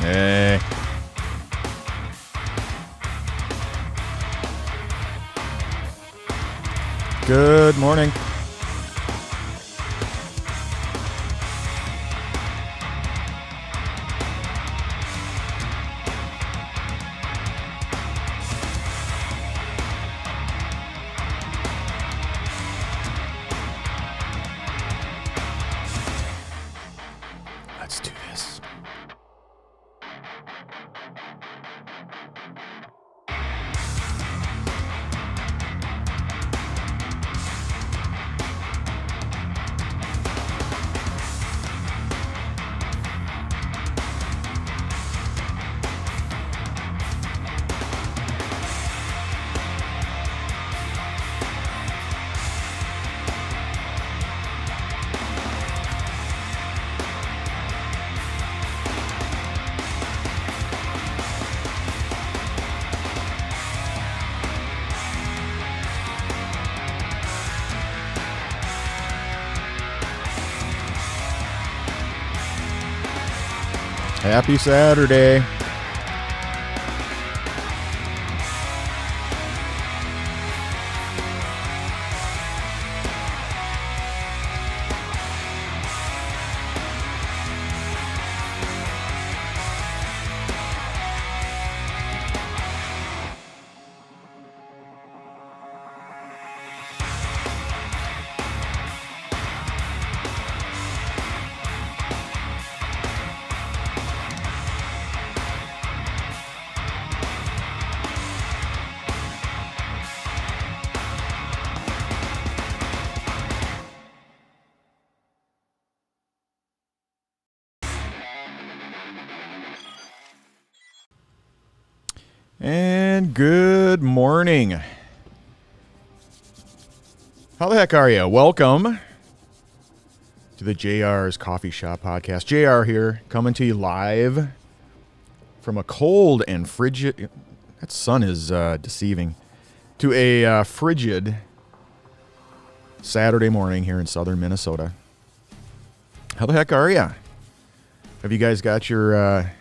Hey. Good morning. Let's do this. Happy Saturday. And good morning. How the heck are you? Welcome to the JR's Coffee Shop Podcast. JR here, coming to you live from a cold and frigid, that sun is deceiving, to a frigid Saturday morning here in southern Minnesota. How the heck are you? Have you guys got your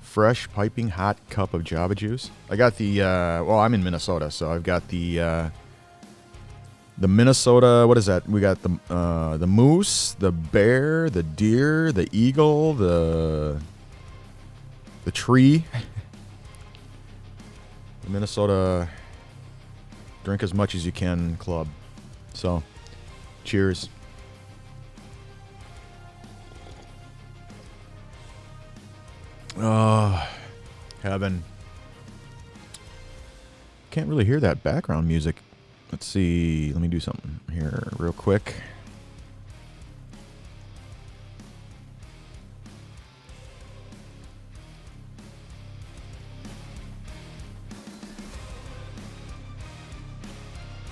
fresh, piping hot cup of Java Juice? I got the, I'm in Minnesota, so I've got the Minnesota, what is that? We got the moose, the bear, the deer, the eagle, the tree. The Minnesota drink as much as you can club. So, cheers. Oh, heaven. Can't really hear that background music. Let's see. Let me do something here real quick.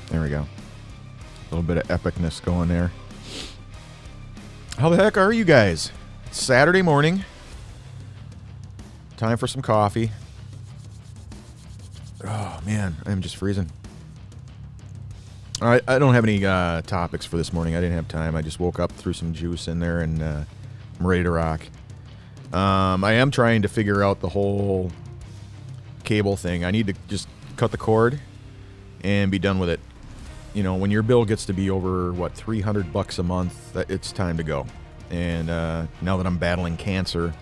There we go. A little bit of epicness going there. How the heck are you guys? It's Saturday morning. Time for some coffee. Oh, man, I'm just freezing. All right, I don't have any topics for this morning. I didn't have time. I just woke up, threw some juice in there, and I'm ready to rock. I am trying to figure out the whole cable thing. I need to just cut the cord and be done with it. You know, when your bill gets to be over, $300 a month, it's time to go. And now that I'm battling cancer,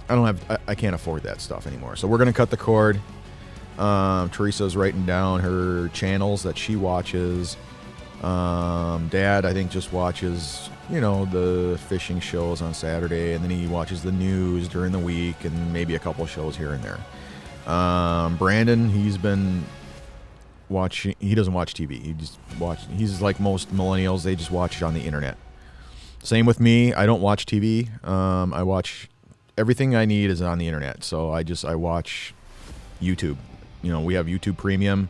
I can't afford that stuff anymore. So we're going to cut the cord. Teresa's writing down her channels that she watches. Dad, I think, just watches, the fishing shows on Saturday, and then he watches the news during the week and maybe a couple shows here and there. Brandon, he's been watching. He doesn't watch TV. He's like most millennials. They just watch it on the internet. Same with me. I don't watch TV. I watch everything I need is on the internet. So I watch YouTube. We have YouTube Premium.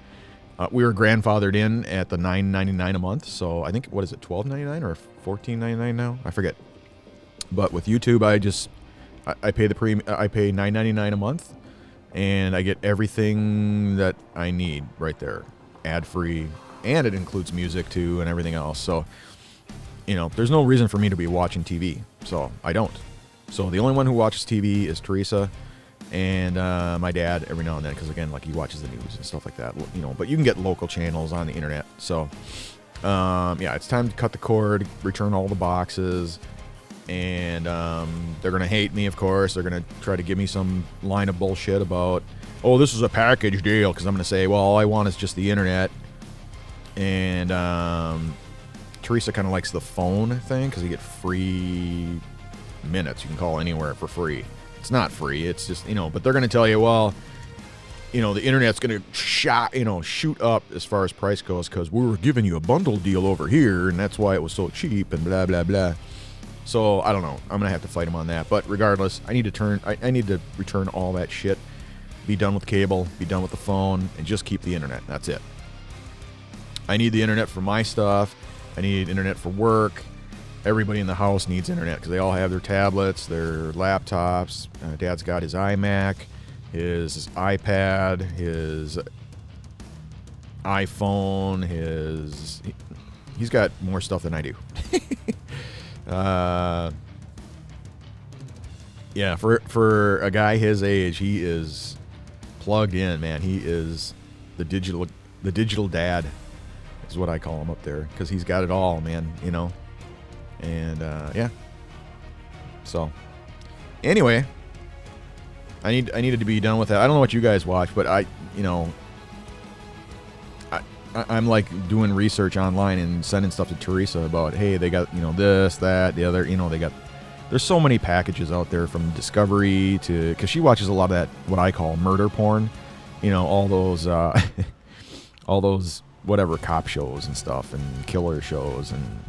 We were grandfathered in at the $9.99 a month. So I think, what is it, $12.99 or $14.99 now? I forget. But with YouTube, I pay the premium. I pay $9.99 a month, and I get everything that I need right there, ad free, and it includes music too and everything else. So, there's no reason for me to be watching TV. So I don't. So the only one who watches TV is Teresa, and my dad every now and then, because again, like he watches the news and stuff like that, you know. But you can get local channels on the internet. So yeah, it's time to cut the cord, return all the boxes, and they're gonna hate me, of course. They're gonna try to give me some line of bullshit about, oh, this is a package deal, because I'm gonna say, well, all I want is just the internet. And Teresa kind of likes the phone thing because you get free minutes. You can call anywhere for free. It's not free. It's just, you know, but they're going to tell you, well, you know, the internet's going to shoot up as far as price goes because we were giving you a bundle deal over here, and that's why it was so cheap and blah, blah, blah. So I don't know. I'm going to have to fight them on that. But regardless, I need to return all that shit, be done with cable, be done with the phone, and just keep the internet. That's it. I need the internet for my stuff. I need internet for work. Everybody in the house needs internet because they all have their tablets, their laptops. Dad's got his iMac, his iPad, his iPhone, he's got more stuff than I do. Yeah, for a guy his age, he is plugged in, man. He is the digital dad is what I call him up there, because he's got it all, man, you know. And yeah, so anyway, I needed to be done with that. I don't know what you guys watch, but I'm like doing research online and sending stuff to Teresa about, hey, they got, you know, this, that, the other, you know, there's so many packages out there, from Discovery to, because she watches a lot of that, what I call murder porn, you know, all those all those whatever cop shows and stuff, and killer shows and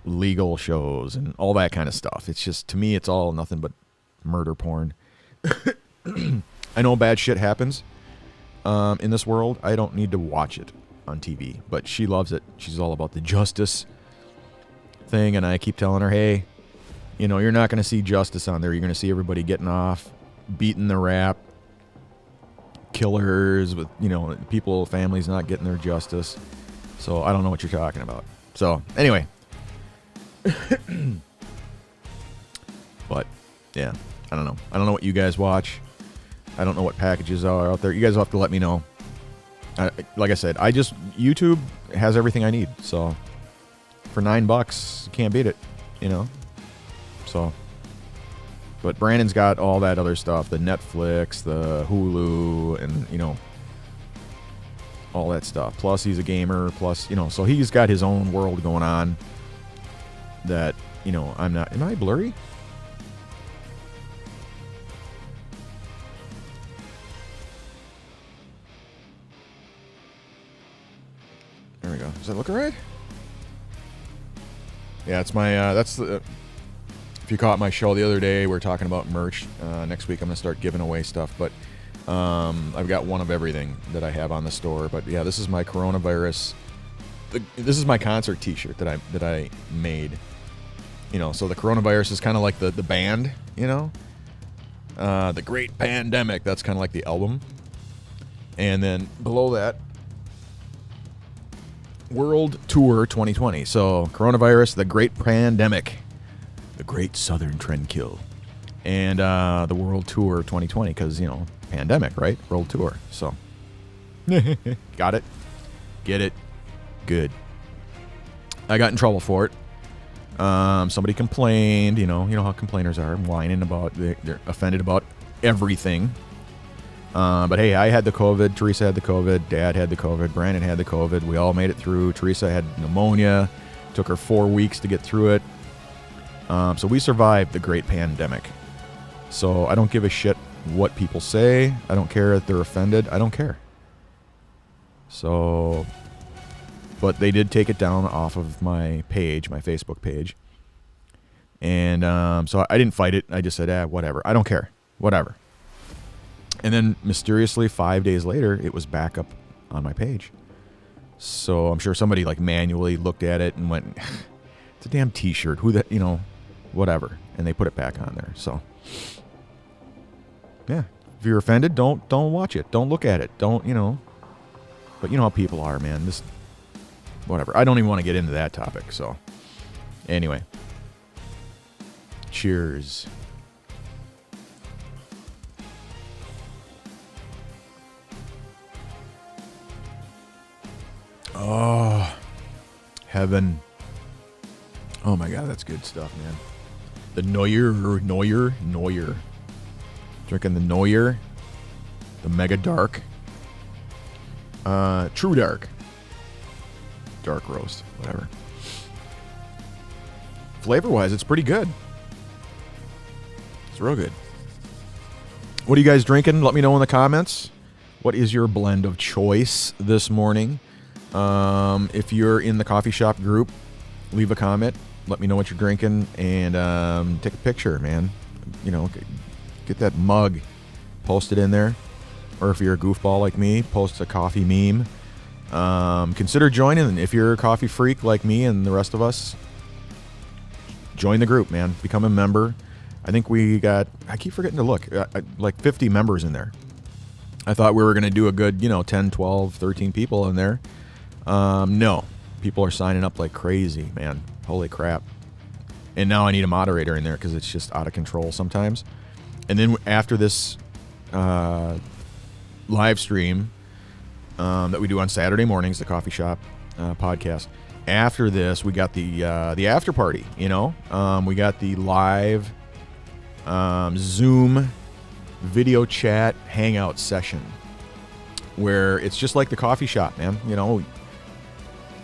legal shows and all that kind of stuff. It's just, to me, it's all nothing but murder porn. I know bad shit happens in this world. I don't need to watch it on TV, but she loves it. She's all about the justice thing, and I keep telling her, hey, you know, you're not going to see justice on there. You're going to see everybody getting off, beating the rap, killers with, you know, people, families not getting their justice. So I don't know what you're talking about. So anyway, but yeah, I don't know. I don't know what you guys watch. I don't know what packages are out there. You guys will have to let me know. Like I said, YouTube has everything I need. So for $9, you can't beat it, you know. So, but Brandon's got all that other stuff, the Netflix, the Hulu, and, you know, all that stuff. Plus he's a gamer, plus, you know, so he's got his own world going on that, you know, I'm not. Am I blurry? There we go. Does that look all right? Yeah, it's my, that's the, if you caught my show the other day, we were talking about merch. Next week I'm going to start giving away stuff, but I've got one of everything that I have on the store. But yeah, this is my coronavirus. This is my concert T-shirt that I made. You know, so the coronavirus is kind of like the band, you know, the Great Pandemic. That's kind of like the album. And then below that, World Tour 2020. So coronavirus, the Great Pandemic, the Great Southern Trendkill, and the World Tour 2020, because, you know, pandemic, right? World Tour. So got it, get it, good. I got in trouble for it. Somebody complained. You know how complainers are, whining about, they're offended about everything. But hey, I had the COVID. Teresa had the COVID. Dad had the COVID. Brandon had the COVID. We all made it through. Teresa had pneumonia. Took her 4 weeks to get through it. So we survived the Great Pandemic. So I don't give a shit what people say. I don't care if they're offended. I don't care. So, but they did take it down off of my page, my Facebook page. And so I didn't fight it. I just said, whatever. I don't care. Whatever. And then mysteriously 5 days later, it was back up on my page. So I'm sure somebody like manually looked at it and went, it's a damn T-shirt. Who that, you know, whatever. And they put it back on there. So yeah, if you're offended, don't watch it. Don't look at it. Don't, you know. But you know how people are, man. This, whatever. I don't even want to get into that topic. So anyway, cheers. Oh, heaven. Oh my God, that's good stuff, man. The Neuer. Drinking the Neuer. The Mega Dark. True Dark. Dark roast, whatever. Flavor-wise, it's pretty good. It's real good. What are you guys drinking? Let me know in the comments. What is your blend of choice this morning? If you're in the coffee shop group, leave a comment. Let me know what you're drinking and take a picture, man. You know, get that mug, post it in there. Or if you're a goofball like me, post a coffee meme. Consider joining. If you're a coffee freak like me and the rest of us, join the group, man. Become a member. I think we got, I keep forgetting to look, like 50 members in there. I thought we were going to do a good, 10, 12, 13 people in there. No. People are signing up like crazy, man. Holy crap. And now I need a moderator in there because it's just out of control sometimes. And then after this live stream that we do on Saturday mornings, the coffee shop podcast. After this, we got the after party. We got the live Zoom video chat hangout session where it's just like the coffee shop, man.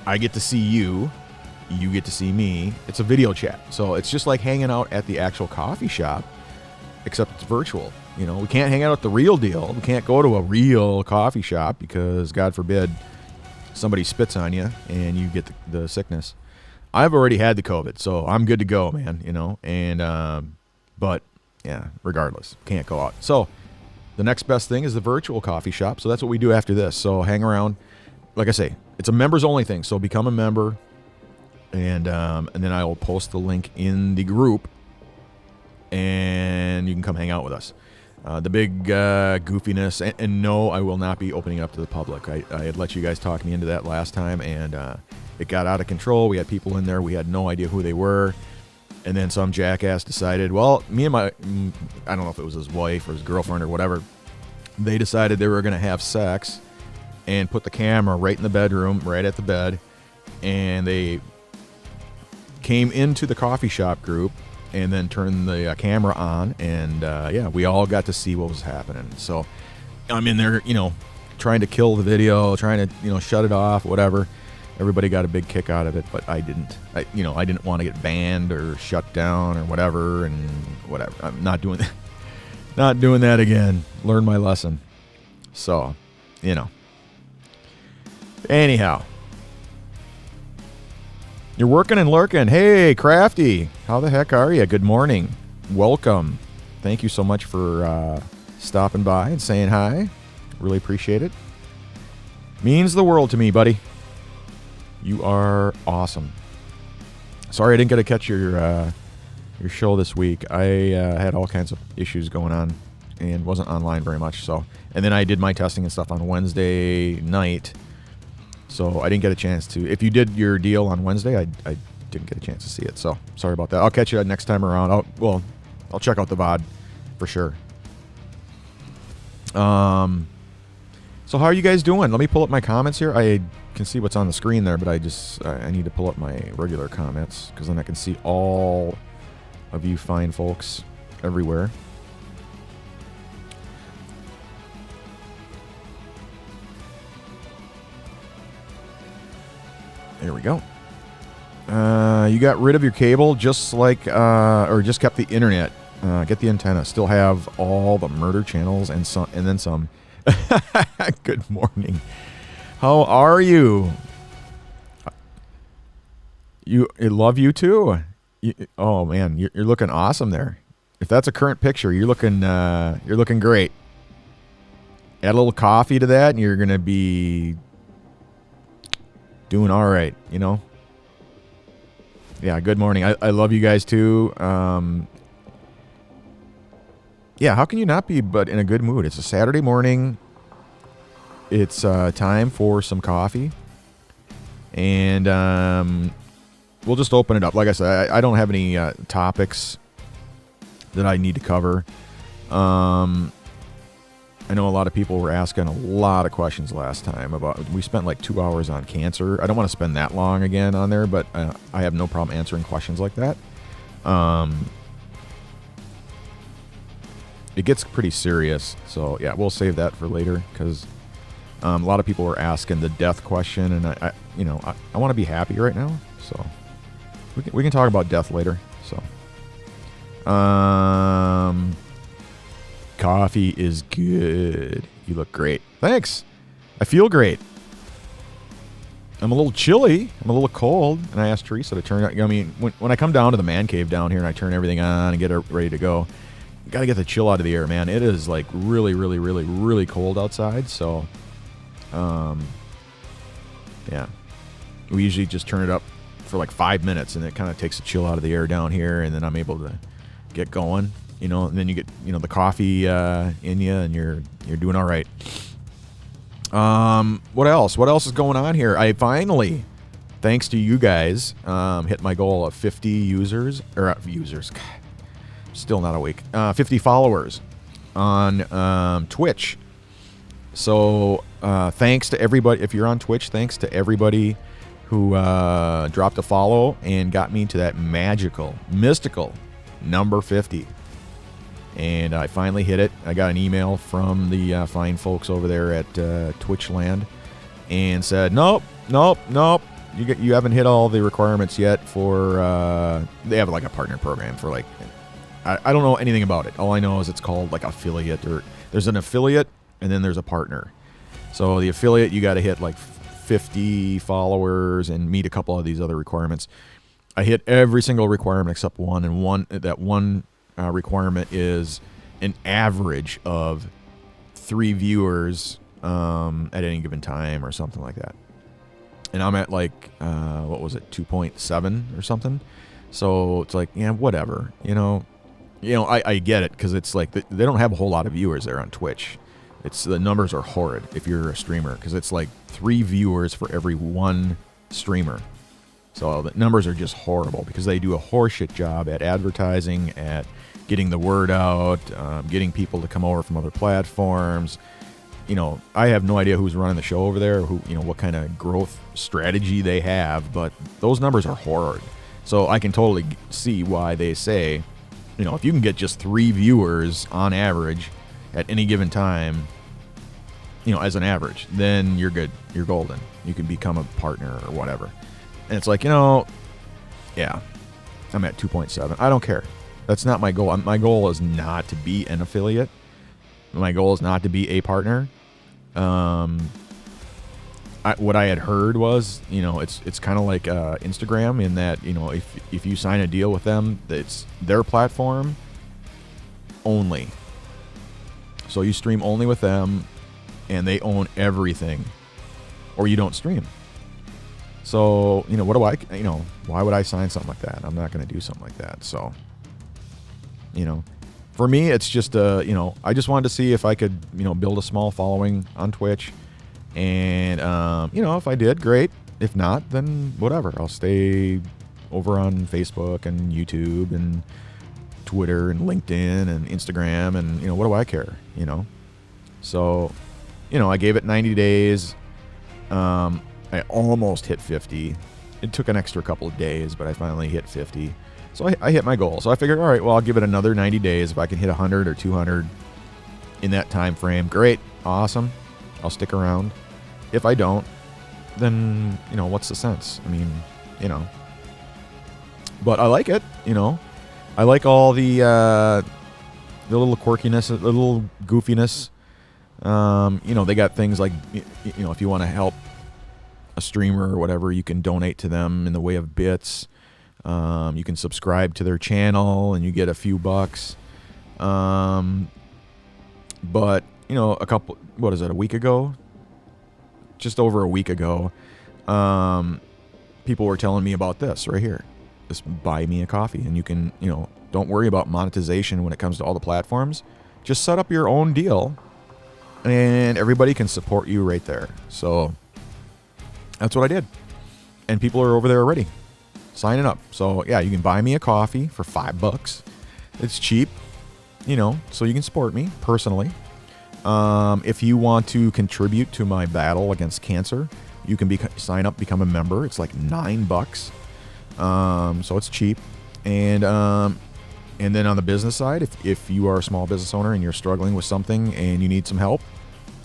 I get to see you, you get to see me. It's a video chat, so it's just like hanging out at the actual coffee shop, except it's virtual. We can't hang out at the real deal. We can't go to a real coffee shop because, God forbid, somebody spits on you and you get the sickness. I've already had the COVID, so I'm good to go, man, but, yeah, regardless, can't go out. So the next best thing is the virtual coffee shop, so that's what we do after this. So hang around. Like I say, it's a members-only thing, so become a member, and then I will post the link in the group, and you can come hang out with us. The big goofiness, and no, I will not be opening up to the public. I had let you guys talk me into that last time, and it got out of control. We had people in there. We had no idea who they were. And then some jackass decided, well, me and I don't know if it was his wife or his girlfriend or whatever, they decided they were going to have sex and put the camera right in the bedroom, right at the bed. And they came into the coffee shop group and then turned the camera on, and we all got to see what was happening. So I'm in there, trying to kill the video, trying to, shut it off, whatever. Everybody got a big kick out of it, but I didn't. I didn't want to get banned or shut down or whatever, and whatever. I'm not doing that. Not doing that again. Learned my lesson. So, Anyhow. You're working and lurking. Hey, Crafty. How the heck are you? Good morning. Welcome. Thank you so much for stopping by and saying hi. Really appreciate it. Means the world to me, buddy. You are awesome. Sorry I didn't get to catch your show this week. I had all kinds of issues going on and wasn't online very much. So, and then I did my testing and stuff on Wednesday night. So I didn't get a chance to. If you did your deal on Wednesday, I didn't get a chance to see it. So sorry about that. I'll catch you next time around. I'll check out the VOD for sure. So how are you guys doing? Let me pull up my comments here. I can see what's on the screen there, but I need to pull up my regular comments because then I can see all of you fine folks everywhere. There we go. You got rid of your cable just like, or just kept the internet. Get the antenna. Still have all the murder channels and then some. Good morning. How are you? I love you too. Oh man, you're looking awesome there. If that's a current picture, you're looking great. Add a little coffee to that, and you're gonna be doing all right. Yeah. Good morning. I love you guys too. Yeah. How can you not be but in a good mood? It's a Saturday morning. It's time for some coffee, and we'll just open it up. Like I said, I don't have any topics that I need to cover. I know a lot of people were asking a lot of questions last time about. We spent like 2 hours on cancer. I don't want to spend that long again on there, but I have no problem answering questions like that. It gets pretty serious, so yeah, we'll save that for later because a lot of people were asking the death question, and I want to be happy right now, so we can talk about death later. So, coffee is good. You look great. Thanks. I feel great. I'm a little chilly. I'm a little cold. And I asked Teresa to turn it. I mean, when I come down to the man cave down here and I turn everything on and get it ready to go, you got to get the chill out of the air, man. It is like really, really, really, really cold outside. So, yeah. We usually just turn it up for like 5 minutes and it kind of takes the chill out of the air down here. And then I'm able to get going. And then you get, the coffee in you, and you're doing all right. What else? What else is going on here? I finally, thanks to you guys, hit my goal of 50 users. God, still not awake. 50 followers on Twitch. So thanks to everybody. If you're on Twitch, thanks to everybody who dropped a follow and got me to that mystical number 50. And I finally hit it. I got an email from the fine folks over there at Twitchland and said, nope. You haven't hit all the requirements yet for, they have like a partner program for like, I don't know anything about it. All I know is it's called like affiliate, or there's an affiliate and then there's a partner. So the affiliate, you got to hit like 50 followers and meet a couple of these other requirements. I hit every single requirement except one, and that one requirement is an average of 3 viewers at any given time or something like that. And I'm at like, 2.7 or something. So it's like, yeah, whatever. I get it because it's like they don't have a whole lot of viewers there on Twitch. The numbers are horrid if you're a streamer because it's like 3 viewers for every 1 streamer. So the numbers are just horrible because they do a horseshit job at advertising, at getting the word out, getting people to come over from other platforms. I have no idea who's running the show over there, or what kind of growth strategy they have, but those numbers are horrid. So I can totally see why they say, if you can get just 3 viewers on average at any given time, as an average, then you're good. You're golden. You can become a partner or whatever. And it's like, yeah, I'm at 2.7. I don't care. That's not my goal. My goal is not to be an affiliate. My goal is not to be a partner. What I had heard was, it's kind of like Instagram in that, if you sign a deal with them, it's their platform only. So you stream only with them, and they own everything, or you don't stream. So, what do why would I sign something like that? I'm not going to do something like that. So, for me, it's just, I just wanted to see if I could, build a small following on Twitch. And, if I did, great. If not, then whatever. I'll stay over on Facebook and YouTube and Twitter and LinkedIn and Instagram. And, what do I care, So, I gave it 90 days. I almost hit 50. It took an extra couple of days, but I finally hit 50. So I hit my goal. So I figured, all right, well, I'll give it another 90 days. If I can hit 100 or 200 in that time frame, great, awesome. I'll stick around. If I don't, then, what's the sense? I mean, But I like it, I like all the little quirkiness, the little goofiness. They got things like, if you want to help a streamer or whatever, you can donate to them in the way of bits. You can subscribe to their channel and you get a few bucks. But, a week ago? Just over a week ago, people were telling me about this right here. Just buy me a coffee. And you can, don't worry about monetization when it comes to all the platforms. Just set up your own deal and everybody can support you right there. So that's what I did. And people are over there already signing up. So yeah, you can buy me a coffee for $5. It's cheap, so you can support me personally. If you want to contribute to my battle against cancer, you can sign up, become a member. It's like $9, so it's cheap. And then on the business side, if you are a small business owner and you're struggling with something and you need some help,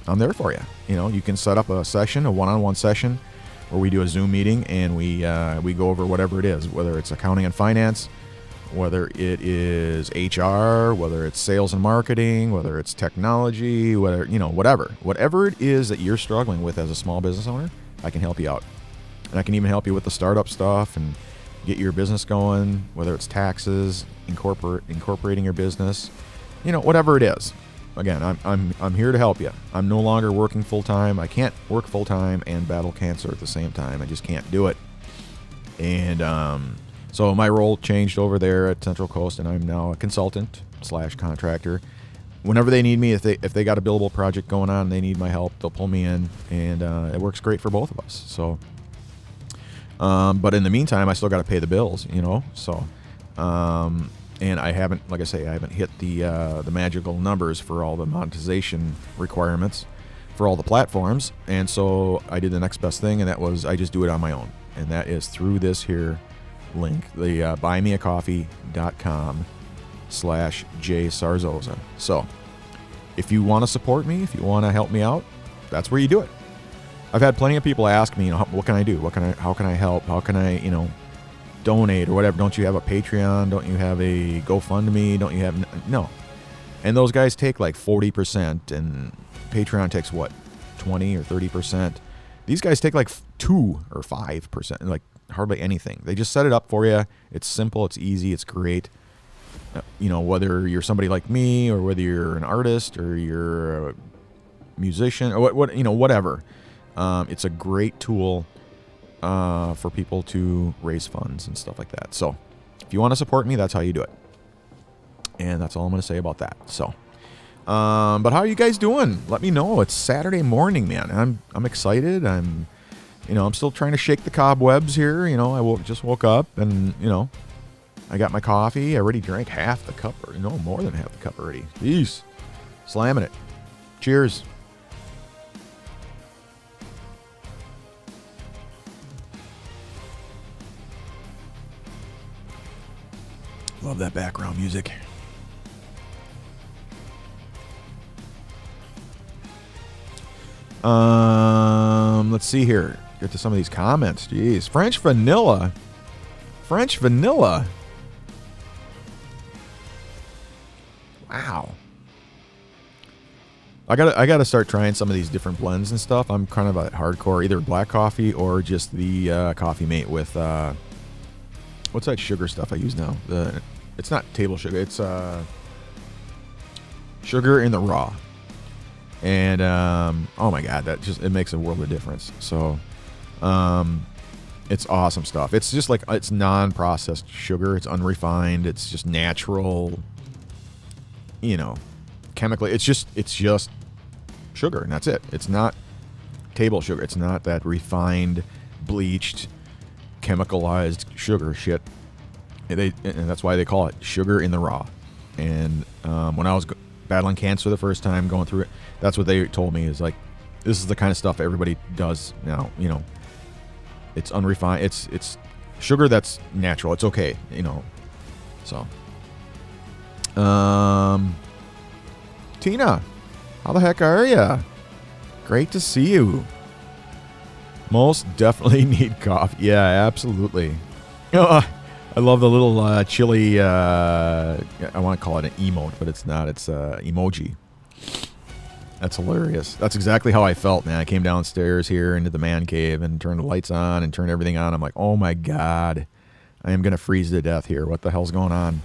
I'm there for you. You can set up a session, a one-on-one session, where we do a Zoom meeting and we go over whatever it is, whether it's accounting and finance, whether it is HR, whether it's sales and marketing, whether it's technology, whatever it is that you're struggling with as a small business owner, I can help you out. And I can even help you with the startup stuff and get your business going, whether it's taxes, incorporating your business, whatever it is. Again, I'm here to help you. I'm no longer working full time. I can't work full time and battle cancer at the same time. I just can't do it. And so my role changed over there at Central Coast, and I'm now a consultant / contractor. Whenever they need me, if they got a billable project going on and they need my help, they'll pull me in, and it works great for both of us. So, but in the meantime, I still got to pay the bills, So, and I haven't, like I say, I haven't hit the magical numbers for all the monetization requirements for all the platforms, and so I did the next best thing, and that was I just do it on my own, and that is through this here link, the buymeacoffee.com/JSarzosa. So if you want to support me, if you want to help me out, that's where you do it. I've had plenty of people ask me, what can I do? How can I help? How can I, donate or whatever? Don't you have a Patreon? Don't you have a GoFundMe? Don't you have, no. And those guys take like 40%, and Patreon takes what, 20 or 30%. These guys take like 2 or 5%, like hardly anything. They just set it up for you. It's simple, it's easy, it's great. Whether you're somebody like me or whether you're an artist or you're a musician or whatever. It's a great tool for people to raise funds and stuff like that. So if you want to support me, that's how you do it. And that's all I'm going to say about that. So, but how are you guys doing? Let me know. It's Saturday morning, man. I'm excited. I'm still trying to shake the cobwebs here. I just woke up and, I got my coffee. I already drank half the cup, or more than half the cup already. Jeez. Slamming it. Cheers. Love that background music. Let's see here. Get to some of these comments. Jeez. French vanilla. Wow. I gotta start trying some of these different blends and stuff. I'm kind of a hardcore, either black coffee or just the Coffee Mate with what's that sugar stuff I use now? It's not table sugar. It's sugar in the raw. And oh my god, it makes a world of difference. So it's awesome stuff. It's just like, it's non-processed sugar. It's unrefined. It's just natural, chemically. It's just sugar, and that's it. It's not table sugar. It's not that refined, bleached, chemicalized sugar shit. And that's why they call it sugar in the raw. And when I was battling cancer the first time, going through it, that's what they told me, is like, this is the kind of stuff everybody does now. It's unrefined. It's sugar that's natural. It's okay, So, Tina, how the heck are ya? Great to see you. Most definitely need coffee. Yeah, absolutely. I love the little chili, I want to call it an emote, but it's not. It's emoji. That's hilarious. That's exactly how I felt, man. I came downstairs here into the man cave and turned the lights on and turned everything on. I'm like, oh my god, I am going to freeze to death here. What the hell's going on?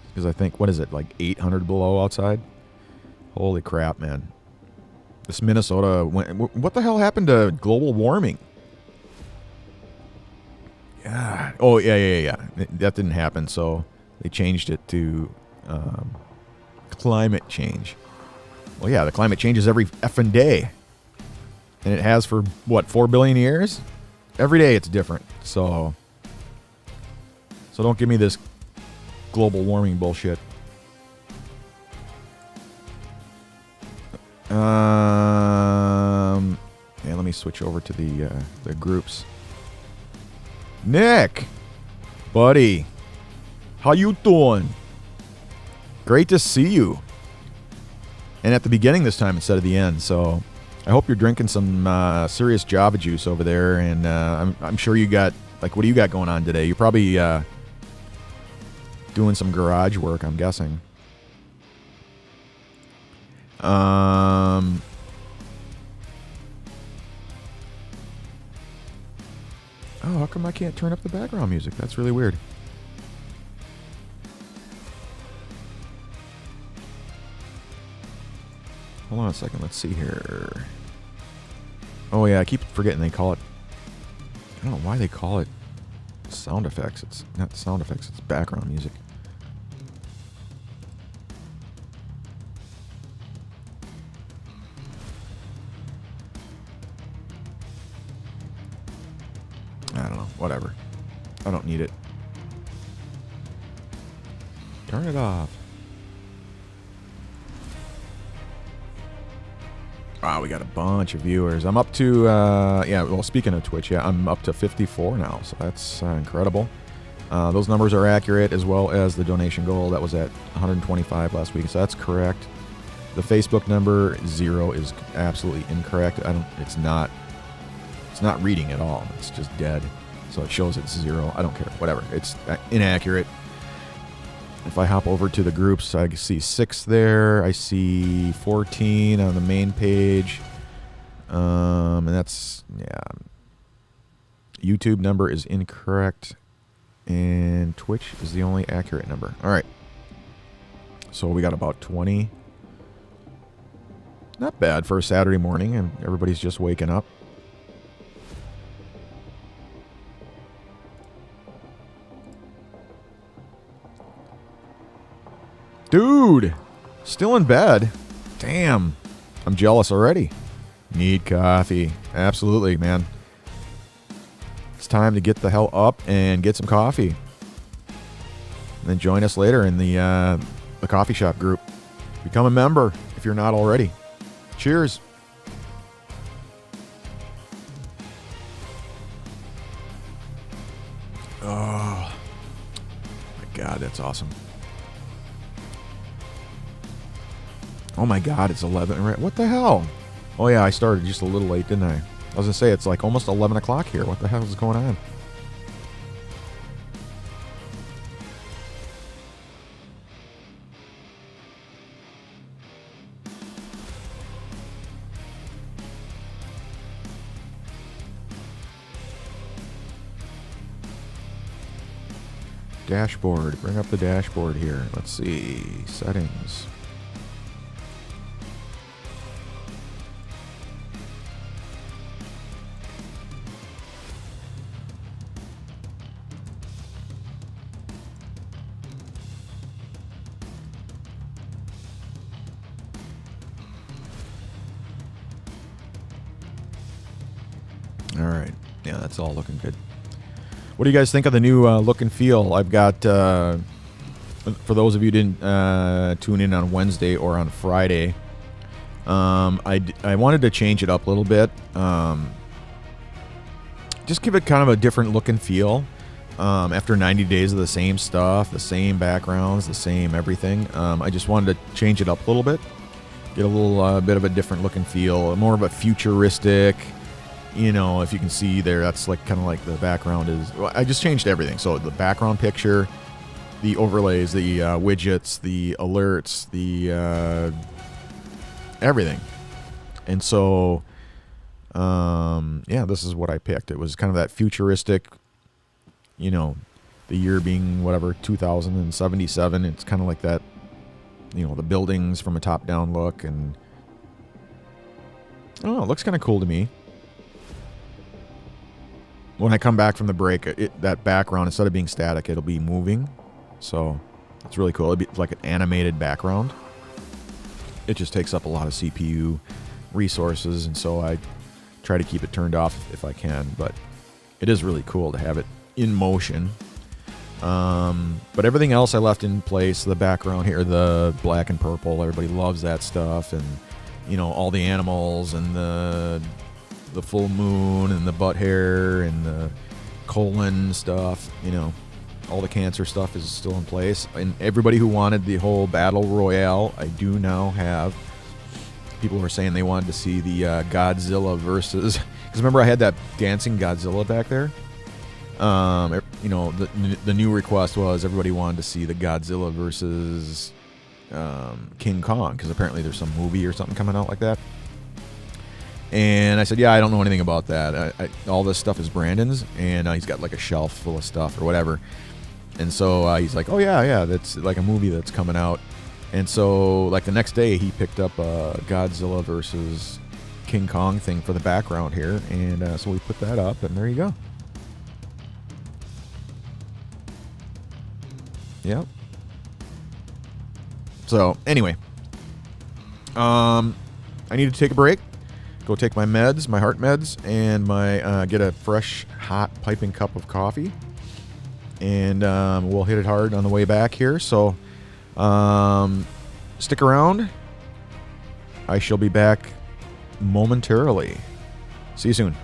Because I think, what is it, like 800 below outside? Holy crap, man. This Minnesota, what the hell happened to global warming? Yeah. Oh, yeah. That didn't happen, so they changed it to climate change. Well, yeah, the climate changes every effing day. And it has for, 4 billion years? Every day it's different. So don't give me this global warming bullshit. Yeah, let me switch over to the groups. Nick, buddy, how you doing? Great to see you. And at the beginning this time instead of the end. So I hope you're drinking some serious Java juice over there. And I'm sure you got, like, what do you got going on today? You're probably doing some garage work, I'm guessing. Oh, how come I can't turn up the background music? That's really weird. Hold on a second. Let's see here. Oh, yeah. I keep forgetting they call it... I don't know why they call it sound effects. It's not sound effects. It's background music. I don't know. Whatever. I don't need it. Turn it off. Wow, we got a bunch of viewers. I'm up to, yeah, well, speaking of Twitch, yeah, I'm up to 54 now, so that's incredible. Those numbers are accurate, as well as the donation goal that was at 125 last week, so that's correct. The Facebook number 0 is absolutely incorrect. It's not reading at all. It's just dead. So it shows it's 0. I don't care. Whatever. It's inaccurate. If I hop over to the groups, I see 6 there. I see 14 on the main page. And that's, yeah. YouTube number is incorrect. And Twitch is the only accurate number. All right. So we got about 20. Not bad for a Saturday morning, and everybody's just waking up. Dude, still in bed. Damn, I'm jealous already. Need coffee. Absolutely, man. It's time to get the hell up and get some coffee. And then join us later in the coffee shop group. Become a member if you're not already. Cheers. Oh, my God, that's awesome. Oh my God, it's 11. What the hell? Oh yeah, I started just a little late, didn't I? I was gonna say, it's like almost 11 o'clock here. What the hell is going on? Dashboard. Bring up the dashboard here. Let's see. Settings. All right. Yeah, that's all looking good. What do you guys think of the new look and feel? I've got, for those of you who didn't tune in on Wednesday or on Friday, I wanted to change it up a little bit. Just give it kind of a different look and feel. After 90 days of the same stuff, the same backgrounds, the same everything, I just wanted to change it up a little bit. Get a little bit of a different look and feel, more of a futuristic. You know, if you can see there, that's like kind of like the background is. Well, I just changed everything. So the background picture, the overlays, the widgets, the alerts, the everything. And so, yeah, this is what I picked. It was kind of that futuristic, you know, the year being whatever, 2077. It's kind of like that, you know, the buildings from a top-down look. And I don't know, it looks kind of cool to me. When I come back from the break, that background, instead of being static, it'll be moving. So it's really cool. It'll be like an animated background. It just takes up a lot of CPU resources, and so I try to keep it turned off if I can. But it is really cool to have it in motion. But everything else I left in place. The background here, the black and purple, everybody loves that stuff. And all the animals and the full moon and the butt hair and the colon stuff, all the cancer stuff is still in place. And everybody who wanted the whole battle royale, I do now have. People were saying they wanted to see the Godzilla versus, because remember I had that dancing Godzilla back there. The new request was everybody wanted to see the Godzilla versus King Kong, because apparently there's some movie or something coming out like that. And I said, yeah, I don't know anything about that. All this stuff is Brandon's, and he's got like a shelf full of stuff or whatever. And so he's like, oh yeah, that's like a movie that's coming out. And so like the next day he picked up a Godzilla versus King Kong thing for the background here, and so we put that up, and there you go. Yep. So anyway, I need to take a break, go take my meds, my heart meds, and my get a fresh, hot, piping cup of coffee, and we'll hit it hard on the way back here. So stick around. I shall be back momentarily. See you soon.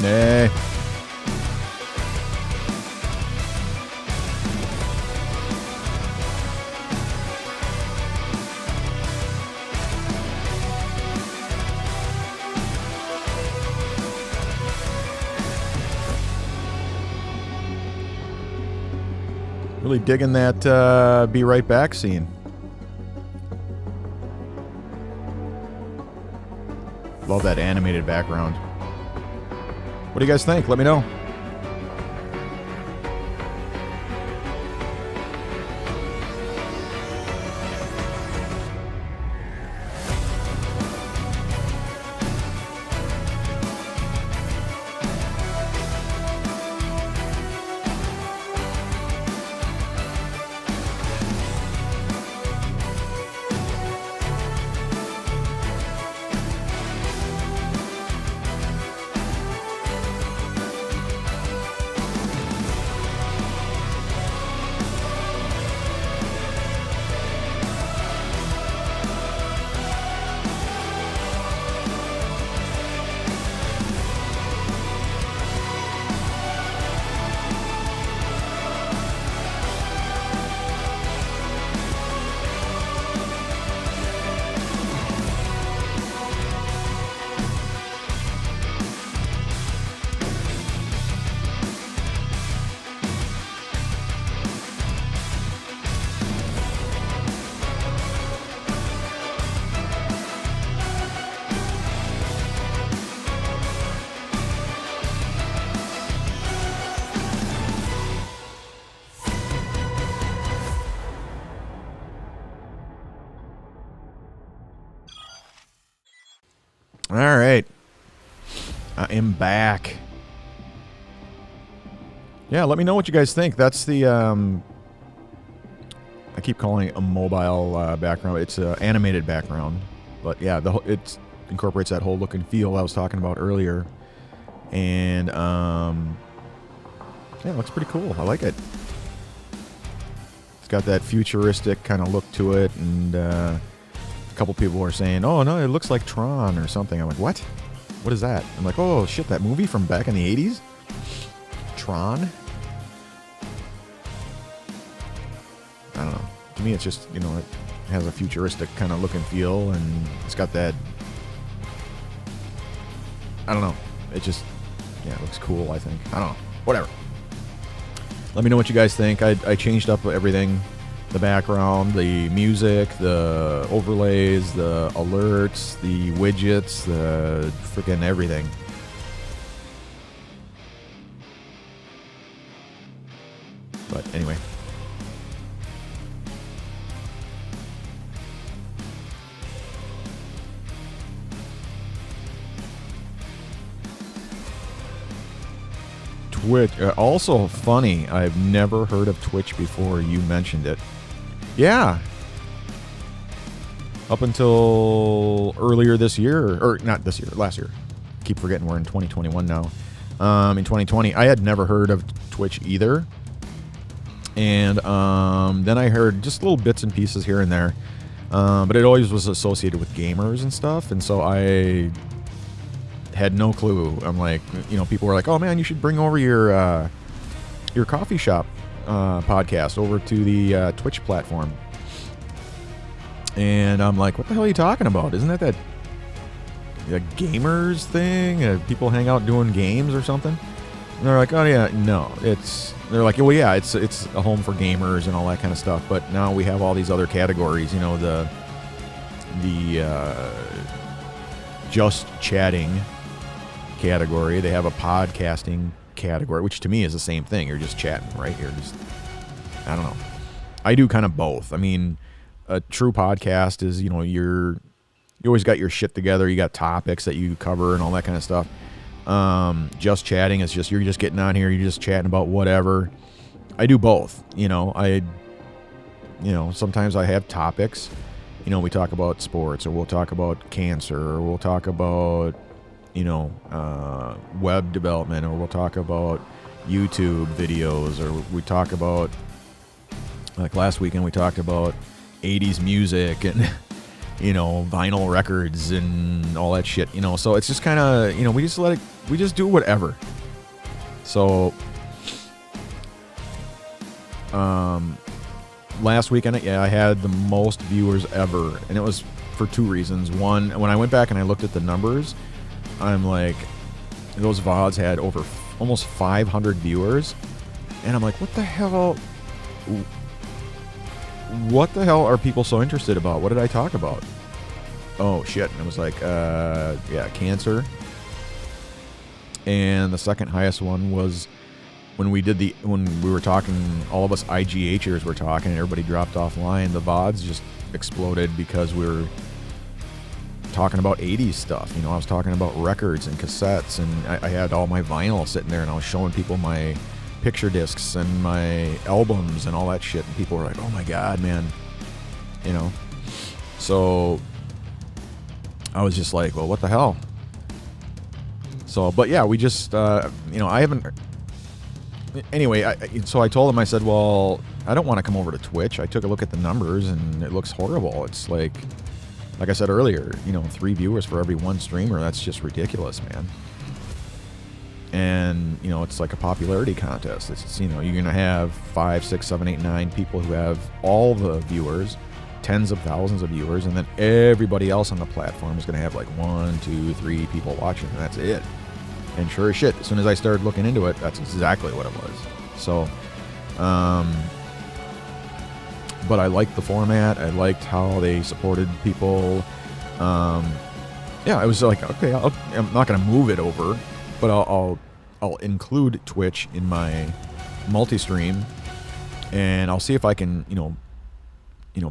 Hey. Really digging that Be Right Back scene. Love that animated background. What do you guys think? Let me know. All right. I am back. Yeah, let me know what you guys think. That's the, I keep calling it a mobile background. It's an animated background. But yeah, it incorporates that whole look and feel I was talking about earlier. And, yeah, it looks pretty cool. I like it. It's got that futuristic kind of look to it. And, a couple people were saying, oh, no, it looks like Tron or something. I'm like, what? What is that? I'm like, oh, shit, that movie from back in the 80s? Tron? I don't know. To me, it's just, you know, it has a futuristic kind of look and feel, and it's got that, I don't know. It just, yeah, it looks cool, I think. I don't know. Whatever. Let me know what you guys think. I changed up everything. The background, the music, the overlays, the alerts, the widgets, the freaking everything. But anyway. Twitch. Also funny, I've never heard of Twitch before you mentioned it. Yeah. Up until earlier this year, or not this year, last year. I keep forgetting we're in 2021 now. In 2020, I had never heard of Twitch either. And then I heard just little bits and pieces here and there. But it always was associated with gamers and stuff. And so I had no clue. I'm like, you know, people were like, oh man, you should bring over your coffee shop podcast over to the Twitch platform. And I'm like, what the hell are you talking about? Isn't that a gamers thing? People hang out doing games or something? And they're like, oh yeah, no, they're like, well yeah, it's a home for gamers and all that kind of stuff. But now we have all these other categories, you know, the just chatting category. They have a podcasting category, which to me is the same thing. You're just chatting, right? You're just, I don't know. I do kind of both. I mean, a true podcast is, you know, you always got your shit together. You got topics that you cover and all that kind of stuff. Just chatting is just, you're just getting on here. You're just chatting about whatever. I do both. You know, sometimes I have topics. You know, we talk about sports, or we'll talk about cancer, or we'll talk about, you know, web development, or we'll talk about YouTube videos, or we talk about, like last weekend we talked about 80s music, and vinyl records and all that shit, so it's just kind of, we just do whatever. So, last weekend, I had the most viewers ever, and it was for two reasons. One, when I went back and I looked at the numbers, I'm like, those VODs had over almost 500 viewers, and I'm like, what the hell are people so interested about? What did I talk about? Oh shit. And it was like, cancer. And the second highest one was when we were talking, all of us IGHers were talking, and everybody dropped offline. The VODs just exploded because we were talking about 80s stuff. I was talking about records and cassettes, and I had all my vinyl sitting there, and I was showing people my picture discs and my albums and all that shit, and people were like, oh my god, man. So I was just like, well, what the hell? So, but yeah, we just, I haven't, anyway, so I told him, I said, well, I don't want to come over to Twitch. I took a look at the numbers, and it looks horrible. It's like I said earlier, 3 viewers for every 1 streamer. That's just ridiculous, man. And, it's like a popularity contest. It's you're going to have 5, 6, 7, 8, 9 people who have all the viewers, tens of thousands of viewers, and then everybody else on the platform is going to have like 1, 2, 3 people watching, and that's it. And sure as shit, as soon as I started looking into it, that's exactly what it was. So, but I liked the format. I liked how they supported people. I was like, okay, I'm not going to move it over, but I'll include Twitch in my multi-stream, and I'll see if I can,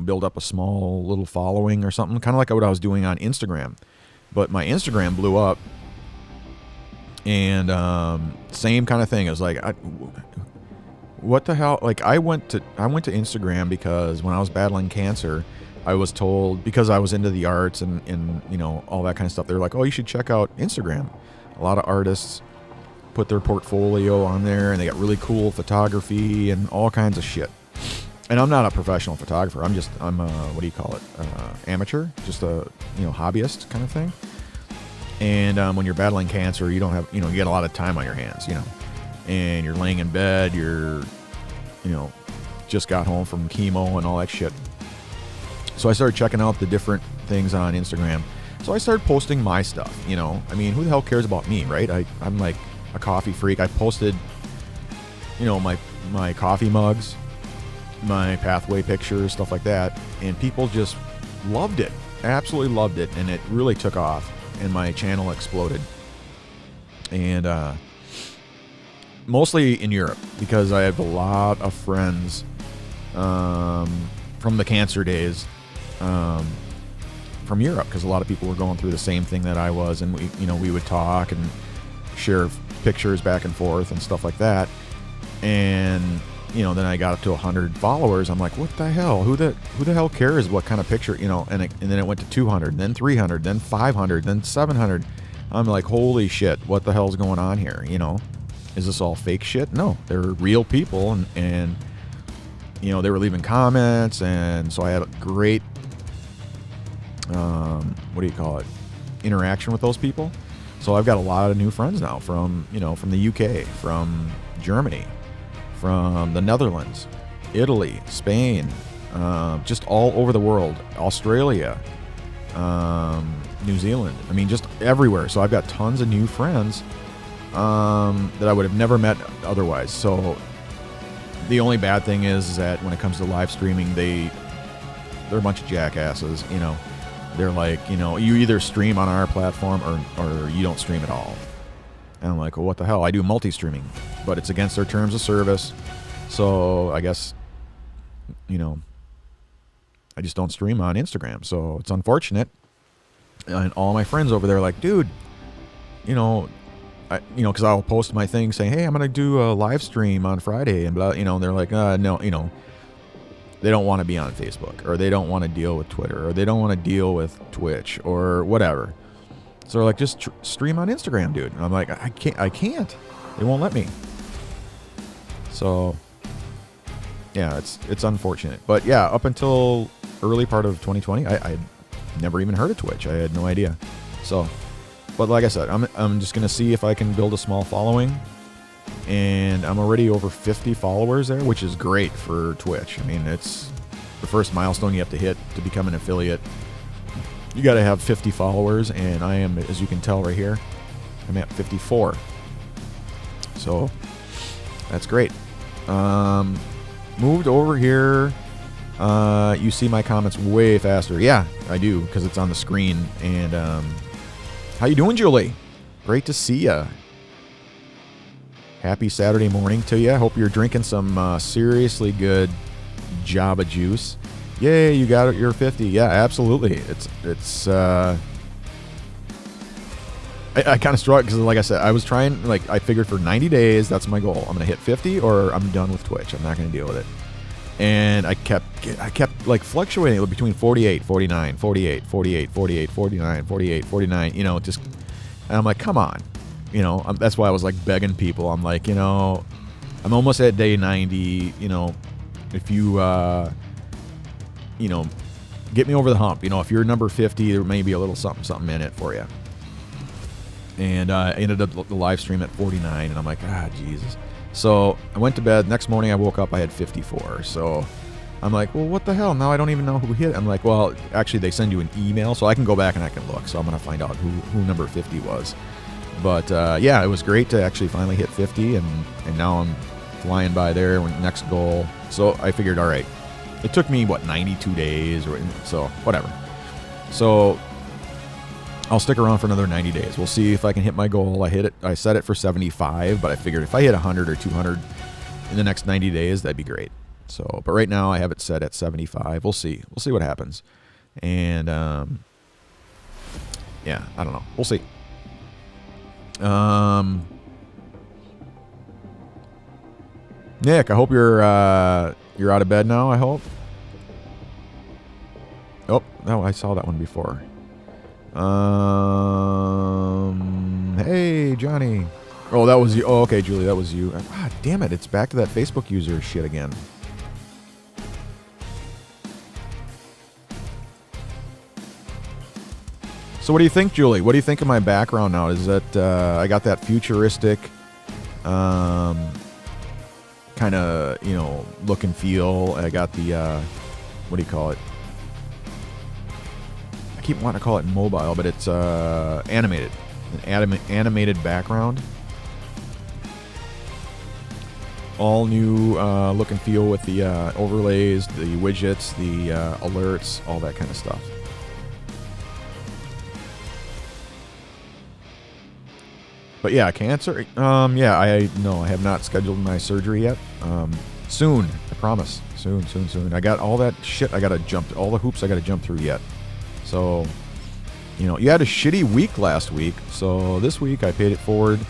build up a small little following or something, kind of like what I was doing on Instagram. But my Instagram blew up, and same kind of thing. It was like, what the hell? Like, I went to Instagram because when I was battling cancer, I was told, because I was into the arts and all that kind of stuff, they're like, oh, you should check out Instagram. A lot of artists put their portfolio on there, and they got really cool photography and all kinds of shit. And I'm not a professional photographer. I'm a, what do you call it? Amateur, just a, hobbyist kind of thing. And when you're battling cancer, you don't have, you get a lot of time on your hands, and you're laying in bed, you're, just got home from chemo and all that shit. So I started checking out the different things on Instagram. So I started posting my stuff, who the hell cares about me, right? I'm like a coffee freak. I posted, my coffee mugs, my pathway pictures, stuff like that, and people just loved it, absolutely loved it, and it really took off, and my channel exploded. And mostly in Europe, because I have a lot of friends from the cancer days from Europe, because a lot of people were going through the same thing that I was, and we would talk and share pictures back and forth and stuff like that. And then I got up to 100 followers. I'm like, what the hell? Who the hell cares what kind of picture? And then it went to 200, then 300, then 500, then 700. I'm like, holy shit, what the hell's going on here? Is this all fake shit? No, they're real people, and they were leaving comments, and so I had a great interaction with those people. So I've got a lot of new friends now from the UK, from Germany, from the Netherlands, Italy, Spain, just all over the world, Australia, New Zealand. I mean, just everywhere. So I've got tons of new friends that I would have never met otherwise. So the only bad thing is that when it comes to live streaming, they're a bunch of jackasses. They're like, you either stream on our platform or you don't stream at all. And I'm like, well, what the hell? I do multi-streaming, but it's against their terms of service. So I guess, I just don't stream on Instagram. So it's unfortunate. And all my friends over there are like, dude, because I'll post my thing saying, hey, I'm going to do a live stream on Friday. And blah, they're like, no, they don't want to be on Facebook, or they don't want to deal with Twitter, or they don't want to deal with Twitch or whatever. So they're like, just stream on Instagram, dude. And I'm like, I can't. They won't let me. So yeah, it's unfortunate. But yeah, up until early part of 2020, I never even heard of Twitch. I had no idea. So, but like I said, I'm just going to see if I can build a small following. And I'm already over 50 followers there, which is great for Twitch. I mean, it's the first milestone you have to hit to become an affiliate. You got to have 50 followers, and I am, as you can tell right here, I'm at 54. So that's great. Moved over here. You see my comments way faster. Yeah, I do, because it's on the screen. And how you doing, Julie? Great to see ya. Happy Saturday morning to you. I hope you're drinking some seriously good Java juice. Yay, you got it. You're 50. Yeah, absolutely. It's. I kind of struggled because, like I said, I was trying. Like I figured for 90 days, that's my goal. I'm gonna hit 50, or I'm done with Twitch. I'm not gonna deal with it. And I kept like fluctuating between 48, 49, 48, 48, 48, 49, 48, 49. You know, just. And I'm like, come on. You know, that's why I was like begging people. I'm like, you know, I'm almost at day 90. You know, if you, you know, get me over the hump. You know, if you're number 50, there may be a little something in it for you. And I ended up the live stream at 49, and I'm like, Jesus. So I went to bed. Next morning I woke up, I had 54. So I'm like, well, what the hell? Now I don't even know who hit. I'm like, well, actually they send you an email, so I can go back and I can look. So I'm going to find out who number 50 was. But yeah, it was great to actually finally hit 50, and now I'm flying by there. Next goal. So I figured, all right, it took me, 92 days, or so, whatever. So I'll stick around for another 90 days. We'll see if I can hit my goal. I set it for 75, but I figured if I hit 100 or 200 in the next 90 days, that'd be great. So, but right now I have it set at 75. We'll see. We'll see what happens. And yeah, I don't know. We'll see. Nick, I hope you're out of bed now, I hope. Oh, no, I saw that one before. Hey, Johnny. Oh, that was you. Oh, okay, Julie, that was you. Damn it, it's back to that Facebook user shit again. So what do you think, Julie? What do you think of my background now? Is that I got that futuristic kind of, you know, look and feel. I got the, what do you call it? I keep wanting to call it mobile, but it's animated. An animated background. All new look and feel with the overlays, the widgets, the alerts, all that kind of stuff. But yeah, cancer. Yeah, I have not scheduled my surgery yet. Soon, I promise. Soon. I got all that shit. I gotta jump all the hoops I gotta jump through yet. So, you know, you had a shitty week last week. So this week I paid it forward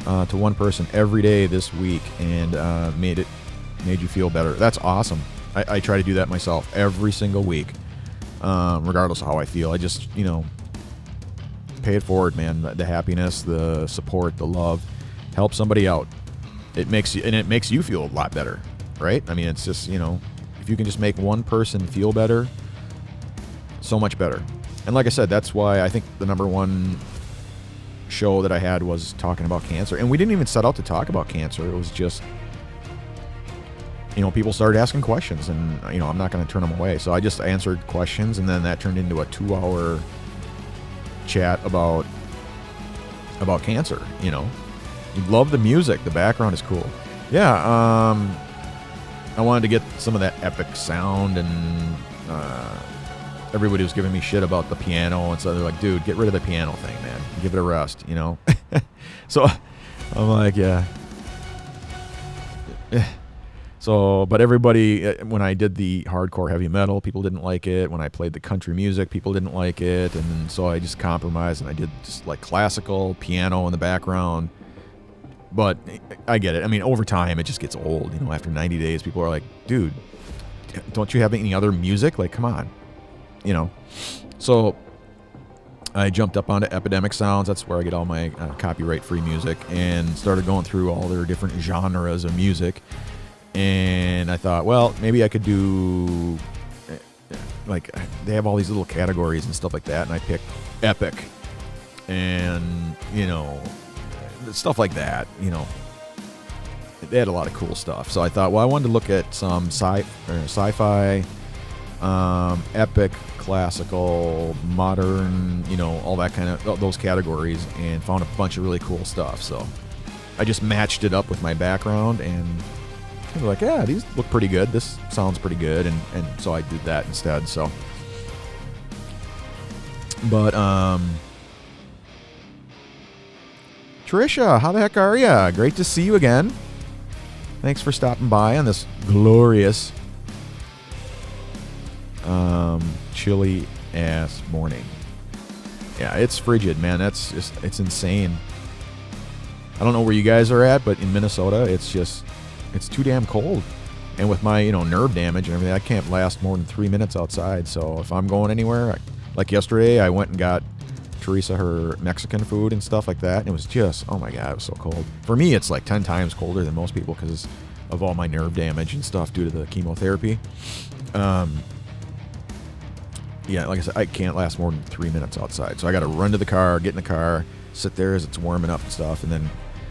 to one person every day this week, and made you feel better. That's awesome. I try to do that myself every single week, regardless of how I feel. I just, you know, pay it forward, man. The happiness, the support, the love, help somebody out. It makes you feel a lot better, right? I mean, it's just, you know, if you can just make one person feel better, so much better. And like I said, that's why I think the number one show that I had was talking about cancer. And we didn't even set out to talk about cancer. It was just, you know, people started asking questions, and, you know, I'm not going to turn them away. So I just answered questions, and then that turned into a 2-hour chat about cancer. You know, you love the music, the background is cool. Yeah, I wanted to get some of that epic sound, and everybody was giving me shit about the piano, and so they're like, dude, get rid of the piano thing, man, give it a rest, you know. So I'm like, yeah. So, but everybody, when I did the hardcore heavy metal, people didn't like it. When I played the country music, people didn't like it. And so I just compromised, and I did just like classical piano in the background. But I get it. I mean, over time, it just gets old. You know, after 90 days, people are like, dude, don't you have any other music? Like, come on. You know. So I jumped up onto Epidemic Sounds. That's where I get all my copyright-free music, and started going through all their different genres of music. And I thought, well, maybe I could do like they have all these little categories and stuff like that, and I picked epic, and stuff like that. They had a lot of cool stuff. So I thought, well, I wanted to look at some sci-fi, epic, classical, modern, all that kind of those categories, and found a bunch of really cool stuff. So I just matched it up with my background, and I was like, yeah, these look pretty good. This sounds pretty good, and so I did that instead. So, but Trisha, how the heck are ya? Great to see you again. Thanks for stopping by on this glorious chilly ass morning. Yeah, it's frigid, man. It's insane. I don't know where you guys are at, but in Minnesota, it's too damn cold. And with my, nerve damage and everything, I can't last more than 3 minutes outside. So if I'm going anywhere, like yesterday, I went and got Teresa her Mexican food and stuff like that. And it was just, oh my God, it was so cold. For me, it's like 10 times colder than most people because of all my nerve damage and stuff due to the chemotherapy. Yeah, like I said, I can't last more than 3 minutes outside. So I got to run to the car, get in the car, sit there as it's warming up and stuff. And then,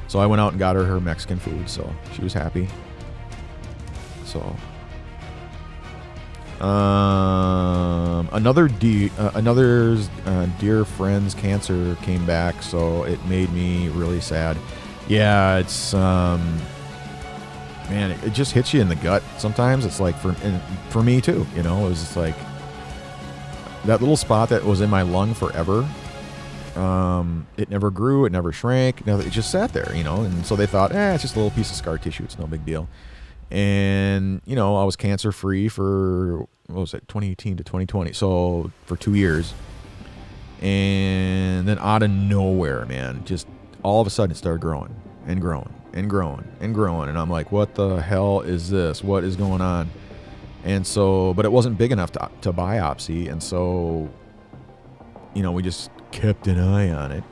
so I went out and got her Mexican food. So she was happy. So, another dear friend's cancer came back. So it made me really sad. Yeah, it's, man, it just hits you in the gut. Sometimes it's like for me too, it was just like, that little spot that was in my lung forever, it never grew, it never shrank, it just sat there, and so they thought, it's just a little piece of scar tissue, it's no big deal. And, I was cancer-free for, 2018 to 2020, so for 2 years. And then out of nowhere, man, just all of a sudden it started growing and growing and growing and growing, and I'm like, what the hell is this? What is going on? And so, but it wasn't big enough to biopsy. And so, we just kept an eye on it.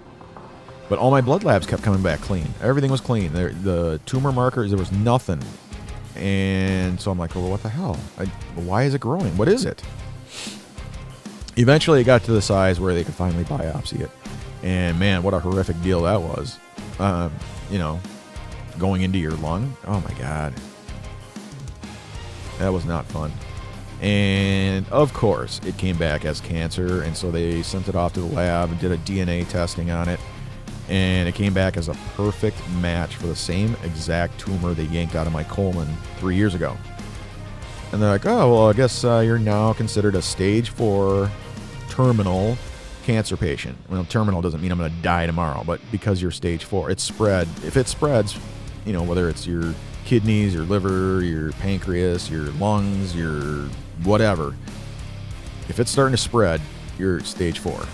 But all my blood labs kept coming back clean. Everything was clean. The tumor markers, there was nothing. And so I'm like, well, what the hell? Why is it growing? What is it? Eventually it got to the size where they could finally biopsy it. And man, what a horrific deal that was. Going into your lung. Oh my God. That was not fun. And of course, it came back as cancer, and so they sent it off to the lab and did a DNA testing on it, and it came back as a perfect match for the same exact tumor they yanked out of my colon 3 years ago. And they're like, oh, well, I guess you're now considered a stage 4 terminal cancer patient. Well, terminal doesn't mean I'm going to die tomorrow, but because you're stage 4, it's spread. If it spreads, whether it's your kidneys, your liver, your pancreas, your lungs, your whatever. If it's starting to spread, you're stage 4.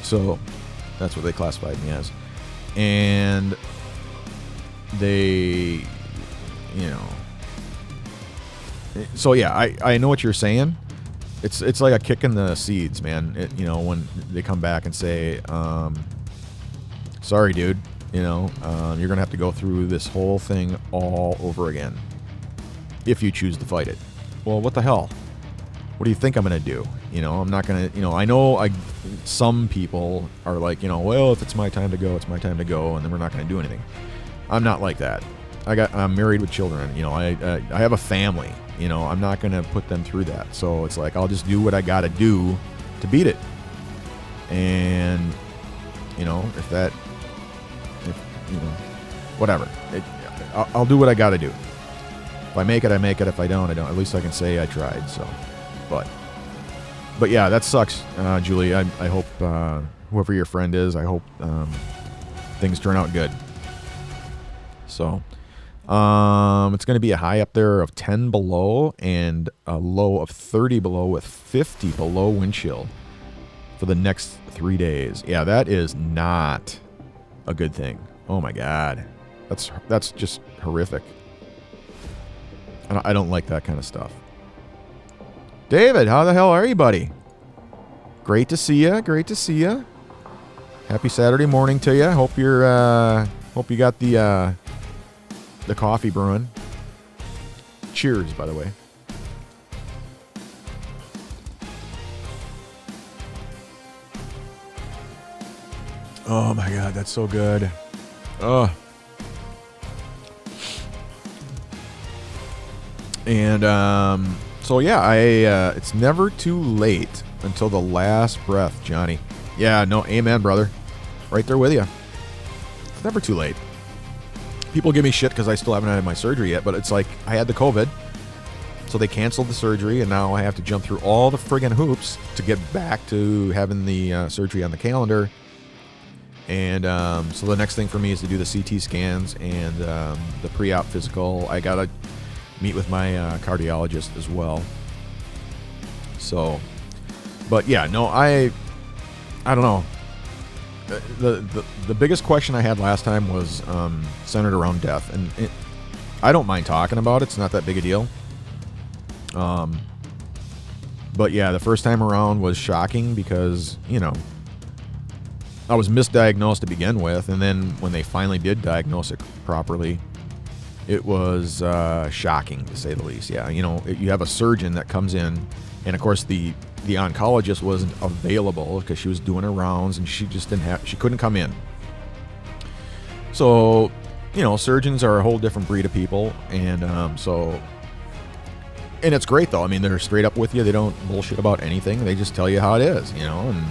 So that's what they classified me as. And they, so yeah, I know what you're saying. It's like a kick in the seeds, man. When they come back and say, sorry, dude. You're going to have to go through this whole thing all over again if you choose to fight it. Well, what the hell? What do you think I'm going to do? I'm not going to, I know some people are like, well, if it's my time to go, it's my time to go, and then we're not going to do anything. I'm not like that. I'm married with children. I have a family. I'm not going to put them through that. So it's like, I'll just do what I got to do to beat it. And, whatever. I'll do what I got to do. If I make it, I make it. If I don't, I don't. At least I can say I tried. So, but yeah, that sucks, Julie. I hope whoever your friend is, I hope things turn out good. So, it's going to be a high up there of 10 below and a low of 30 below with 50 below wind chill for the next 3 days. Yeah, that is not a good thing. Oh my God. That's just horrific. I don't like that kind of stuff. David, how the hell are you, buddy? Great to see you. Great to see you. Happy Saturday morning to you. Hope you got the coffee brewing. Cheers, by the way. Oh my God, that's so good. Oh. And so yeah, it's never too late until the last breath, Johnny. Yeah, no, amen, brother. Right there with you. It's never too late. People give me shit because I still haven't had my surgery yet, but it's like I had the COVID, so they canceled the surgery, and now I have to jump through all the friggin' hoops to get back to having the surgery on the calendar. And so the next thing for me is to do the CT scans and the pre-op physical. I gotta meet with my cardiologist as well. So, but yeah, no, I don't know. The biggest question I had last time was centered around death, and I don't mind talking about it. It's not that big a deal. But yeah, the first time around was shocking because, you know, I was misdiagnosed to begin with, and then when they finally did diagnose it properly, it was shocking, to say the least. Yeah, you know, you have a surgeon that comes in, and of course the oncologist wasn't available because she was doing her rounds, and she couldn't come in. So, you know, surgeons are a whole different breed of people, and and it's great though. I mean, they're straight up with you. They don't bullshit about anything. They just tell you how it is, you know, and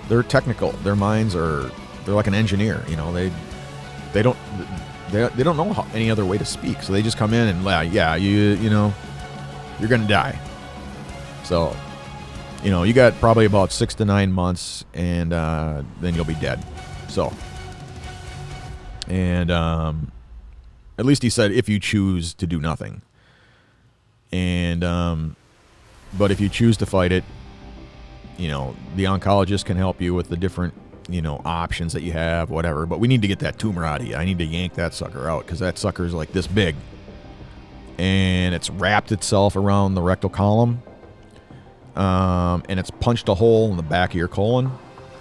they're technical. Their minds they're like an engineer, you know. They don't know any other way to speak, so they just come in and yeah, you know, you're gonna die. So, you know, you got probably about 6 to 9 months, and then you'll be dead. So, and at least he said if you choose to do nothing, and but if you choose to fight it, you know, the oncologist can help you with the different, you know, options that you have, whatever. But we need to get that tumor out of you. I need to yank that sucker out because that sucker is like this big, and it's wrapped itself around the rectal column, and it's punched a hole in the back of your colon,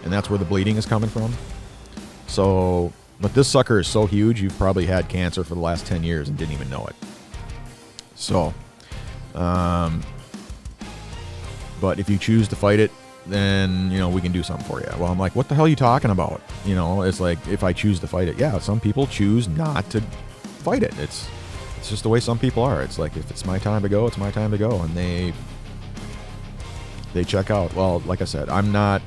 and that's where the bleeding is coming from. So, but this sucker is so huge, you've probably had cancer for the last 10 years and didn't even know it. So, but if you choose to fight it, then, you know, we can do something for you. Well, I'm like, what the hell are you talking about? You know, it's like, if I choose to fight it, yeah, some people choose not to fight it. It's just the way some people are. It's like, if it's my time to go, it's my time to go, and they check out. Well, like I said, I'm not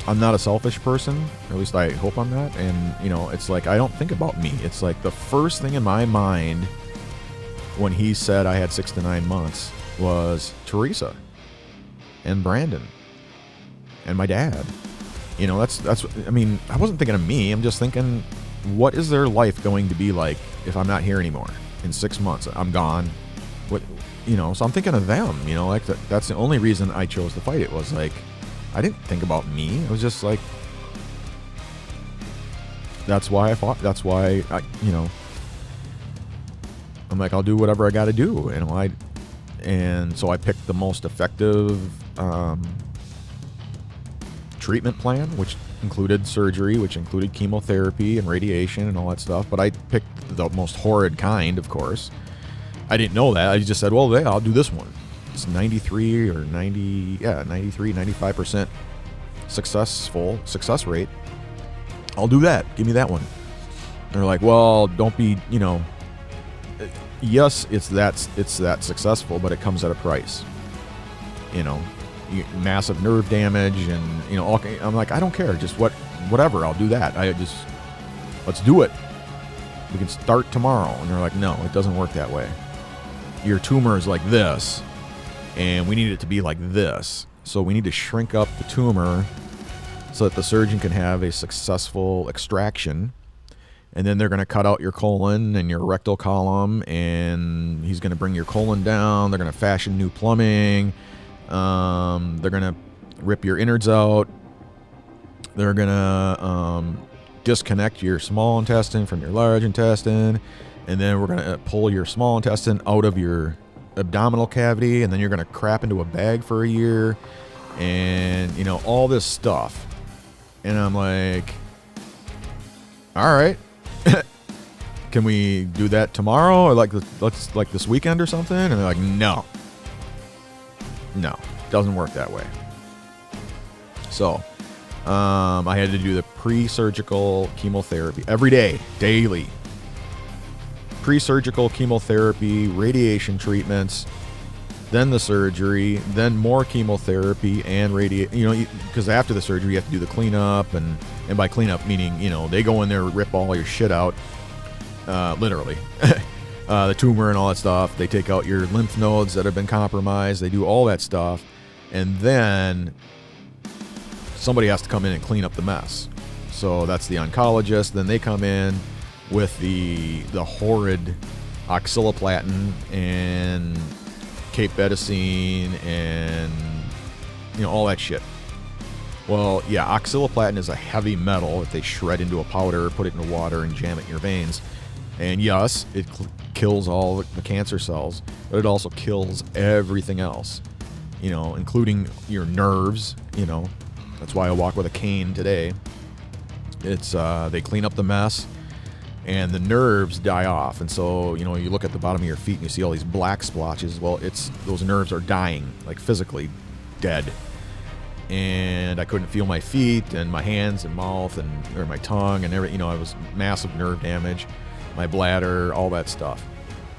a selfish person, or at least I hope I'm not. And, you know, it's like, I don't think about me. It's like the first thing in my mind when he said I had 6 to 9 months was Teresa and Brandon and my dad. You know, that's I mean, I wasn't thinking of me. I'm just thinking, what is their life going to be like if I'm not here anymore? In 6 months, I'm gone. What, you know, so I'm thinking of them, you know, like that's the only reason I chose to fight it. Was like, I didn't think about me. It was just like, that's why I fought. That's why you know, I'm like, I'll do whatever I got to do. And so I picked the most effective treatment plan, which included surgery, which included chemotherapy and radiation and all that stuff. But I picked the most horrid kind, of course. I didn't know that. I just said, well, yeah, I'll do this one. It's 93 or 95% success rate. I'll do that. Give me that one. And they're like, well, don't be, you know, yes, it's that successful, but it comes at a price. You know, massive nerve damage, and, you know, I'm like, I don't care. Just whatever. I'll do that. Let's do it. We can start tomorrow. And they're like, no, it doesn't work that way. Your tumor is like this, and we need it to be like this. So we need to shrink up the tumor so that the surgeon can have a successful extraction. And then they're going to cut out your colon and your rectal column, and he's going to bring your colon down. They're going to fashion new plumbing. They're going to rip your innards out. They're going to disconnect your small intestine from your large intestine. And then we're going to pull your small intestine out of your abdominal cavity, and then you're going to crap into a bag for a year, and, you know, all this stuff. And I'm like, all right. Can we do that tomorrow, or let's like this weekend or something? And they're like, no, doesn't work that way. So I had to do the pre-surgical chemotherapy every day, daily. Pre-surgical chemotherapy, radiation treatments, then the surgery, then more chemotherapy and because after the surgery you have to do the cleanup, and by cleanup meaning, they go in there, rip all your shit out, literally. The tumor and all that stuff. They take out your lymph nodes that have been compromised. They do all that stuff, and then somebody has to come in and clean up the mess. So that's the oncologist. Then they come in with the horrid oxaliplatin and capecitabine and all that shit. Well, yeah, oxaliplatin is a heavy metal that they shred into a powder, put it in water, and jam it in your veins. And yes, it kills all the cancer cells, but it also kills everything else, including your nerves. That's why I walk with a cane today. It's they clean up the mess, and the nerves die off. And so, you look at the bottom of your feet and you see all these black splotches. Well, those nerves are dying, like physically dead. And I couldn't feel my feet and my hands and mouth or my tongue and everything. It was massive nerve damage, my bladder, all that stuff.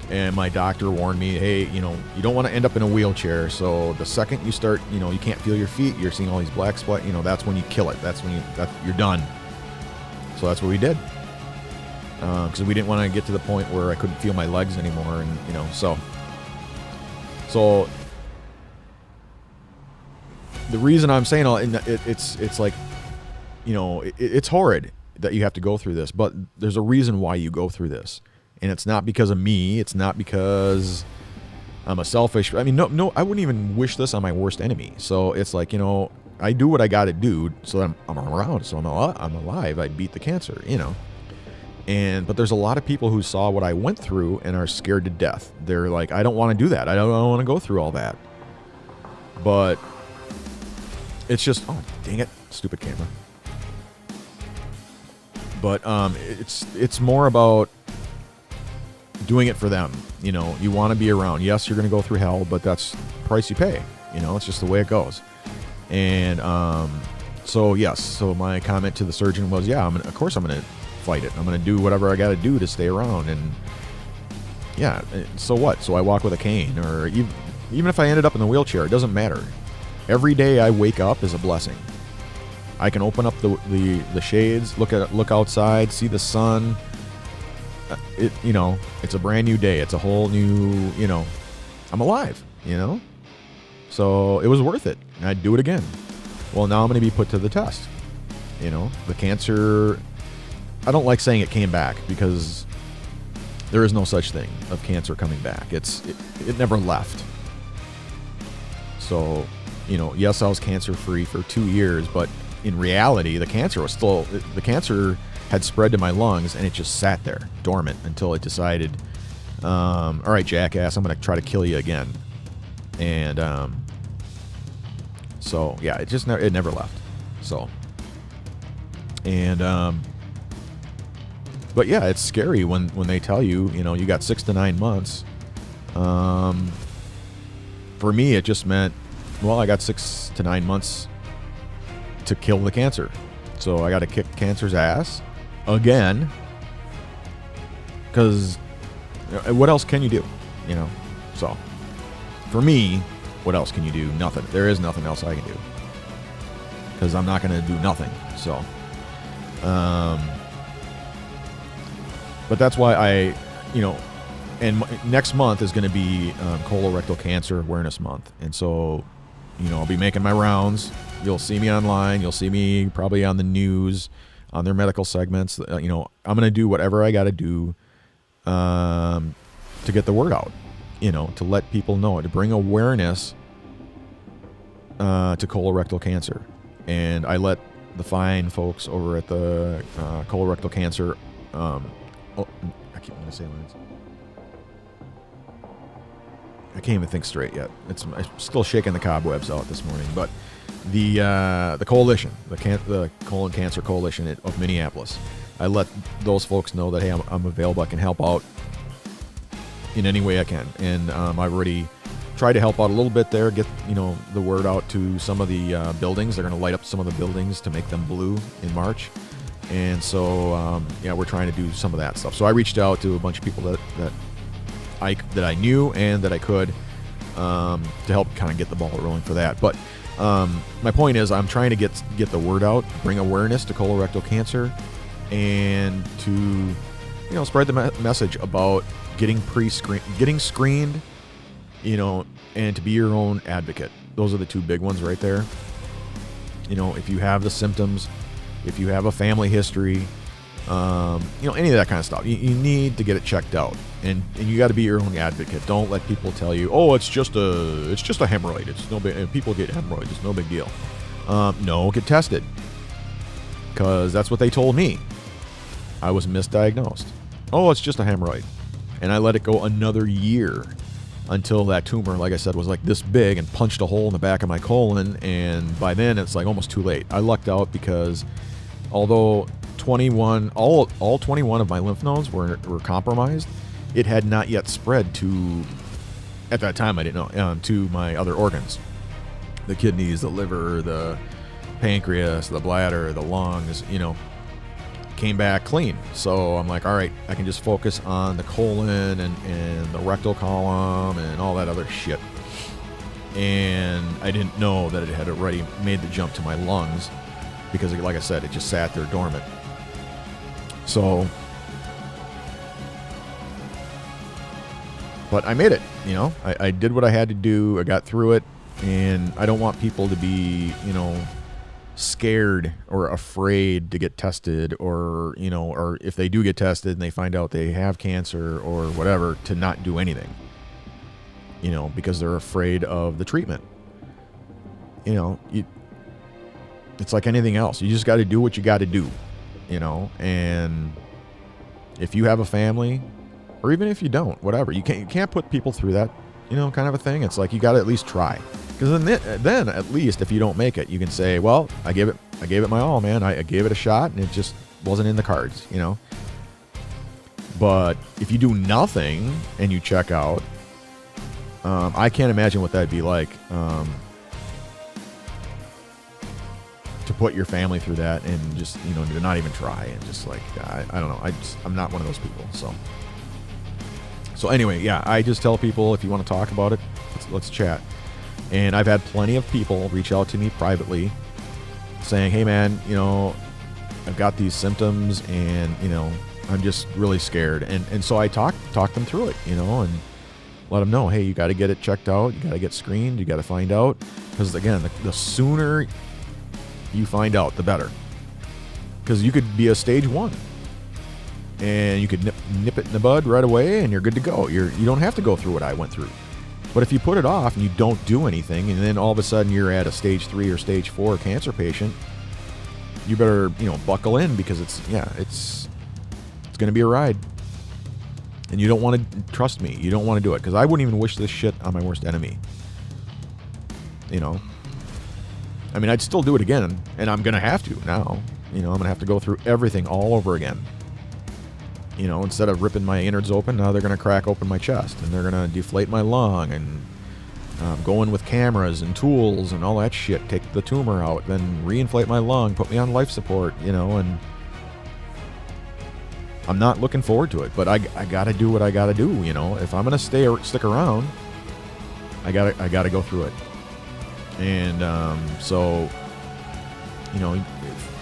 And my doctor warned me, hey, you don't want to end up in a wheelchair. So the second you start, you can't feel your feet, you're seeing all these black spots, that's when you kill it. That's when you're done. So that's what we did. Because we didn't want to get to the point where I couldn't feel my legs anymore. And, so the reason I'm saying all it's like, it's horrid that you have to go through this, but there's a reason why you go through this. And it's not because of me. It's not because I'm a selfish. I mean, no, I wouldn't even wish this on my worst enemy. So it's like, I do what I got to do so that I'm around. So I'm alive. I beat the cancer, but there's a lot of people who saw what I went through and are scared to death. They're like, I don't want to do that. I don't want to go through all that. But it's just, oh, dang it, stupid camera. But it's more about doing it for them. You want to be around. Yes, you're going to go through hell, but that's the price you pay. It's just the way it goes. And so yes, so my comment to the surgeon was, yeah, of course I'm going to fight it. I'm going to do whatever I got to do to stay around. And yeah, so what? So I walk with a cane, or even if I ended up in the wheelchair, it doesn't matter. Every day I wake up is a blessing. I can open up the shades, look outside, see the sun. It's a brand new day. It's a whole new, I'm alive, So it was worth it. And I'd do it again. Well, now I'm going to be put to the test. The cancer, I don't like saying it came back, because there is no such thing of cancer coming back. It never left. So, yes, I was cancer free for 2 years, but in reality, the cancer had spread to my lungs, and it just sat there dormant until it decided, all right, jackass, I'm going to try to kill you again. And so yeah, it never left. So, and but yeah, it's scary when they tell you, you got 6 to 9 months. For me, it just meant, well, I got 6 to 9 months to kill the cancer. So I got to kick cancer's ass again, because what else can you do? So for me, what else can you do? Nothing. There is nothing else I can do, because I'm not going to do nothing. So but that's why and next month is going to be colorectal cancer awareness month. And so I'll be making my rounds. You'll see me online. You'll see me probably on the news, on their medical segments. I'm going to do whatever I got to do to get the word out, to let people know, to bring awareness to colorectal cancer. And I let the fine folks over at the colorectal cancer, I keep going to say lines. I can't even think straight yet. I'm still shaking the cobwebs out this morning. But the coalition, the Colon Cancer Coalition of Minneapolis, I let those folks know that, hey, I'm available. I can help out in any way I can. And I've already try to help out a little bit there, get the word out to some of the buildings. They're going to light up some of the buildings to make them blue in March, and so we're trying to do some of that stuff. So I reached out to a bunch of people that I knew and that I could to help kind of get the ball rolling for that. But my point is, I'm trying to get the word out, bring awareness to colorectal cancer, and to spread the message about getting screened, and to be your own advocate. Those are the two big ones right there. If you have the symptoms, if you have a family history, any of that kind of stuff, you need to get it checked out, and you got to be your own advocate. Don't let people tell you, oh, it's just a hemorrhoid. It's no big. People get hemorrhoids. It's no big deal. No, get tested, because that's what they told me. I was misdiagnosed. Oh, it's just a hemorrhoid, and I let it go another year until that tumor, like I said, was like this big and punched a hole in the back of my colon, and by then it's like almost too late. I lucked out because although all 21 of my lymph nodes were compromised, it had not yet spread to, at that time I didn't know, to my other organs. The kidneys, the liver, the pancreas, the bladder, the lungs, came back clean. So I'm like, all right, I can just focus on the colon and the rectal column and all that other shit. And I didn't know that it had already made the jump to my lungs, because like I said, it just sat there dormant. So, but I made it, I did what I had to do. I got through it, and I don't want people to be, scared or afraid to get tested, or or if they do get tested and they find out they have cancer or whatever, to not do anything, because they're afraid of the treatment. It's like anything else. You just got to do what you got to do, and if you have a family, or even if you don't, whatever, you can't put people through that, kind of a thing. It's like, you got to at least try. Because then at least if you don't make it, you can say, well, I gave it my all, man. I gave it a shot, and it just wasn't in the cards, But if you do nothing and you check out, I can't imagine what that'd be like, to put your family through that and just, to not even try, and just like, I don't know. I'm not one of those people. So anyway, yeah, I just tell people, if you want to talk about it, let's chat. And I've had plenty of people reach out to me privately saying, hey man, I've got these symptoms, and, I'm just really scared. And so I talk them through it, and let them know, hey, you got to get it checked out. You got to get screened. You got to find out. Because again, the sooner you find out, the better. Because you could be a stage 1, and you could nip it in the bud right away, and you're good to go. You don't have to go through what I went through. But if you put it off and you don't do anything, and then all of a sudden you're at a stage 3 or stage 4 cancer patient, you better, buckle in, because it's going to be a ride. And you don't want to, trust me, you don't want to do it, because I wouldn't even wish this shit on my worst enemy. I mean, I'd still do it again, and I'm going to have to now. I'm going to have to go through everything all over again. Instead of ripping my innards open, now they're going to crack open my chest, and they're going to deflate my lung, and go in with cameras and tools and all that shit, take the tumor out, then reinflate my lung, put me on life support, and I'm not looking forward to it, but I got to do what I got to do, If I'm going to stick around, I got to go through it. And so,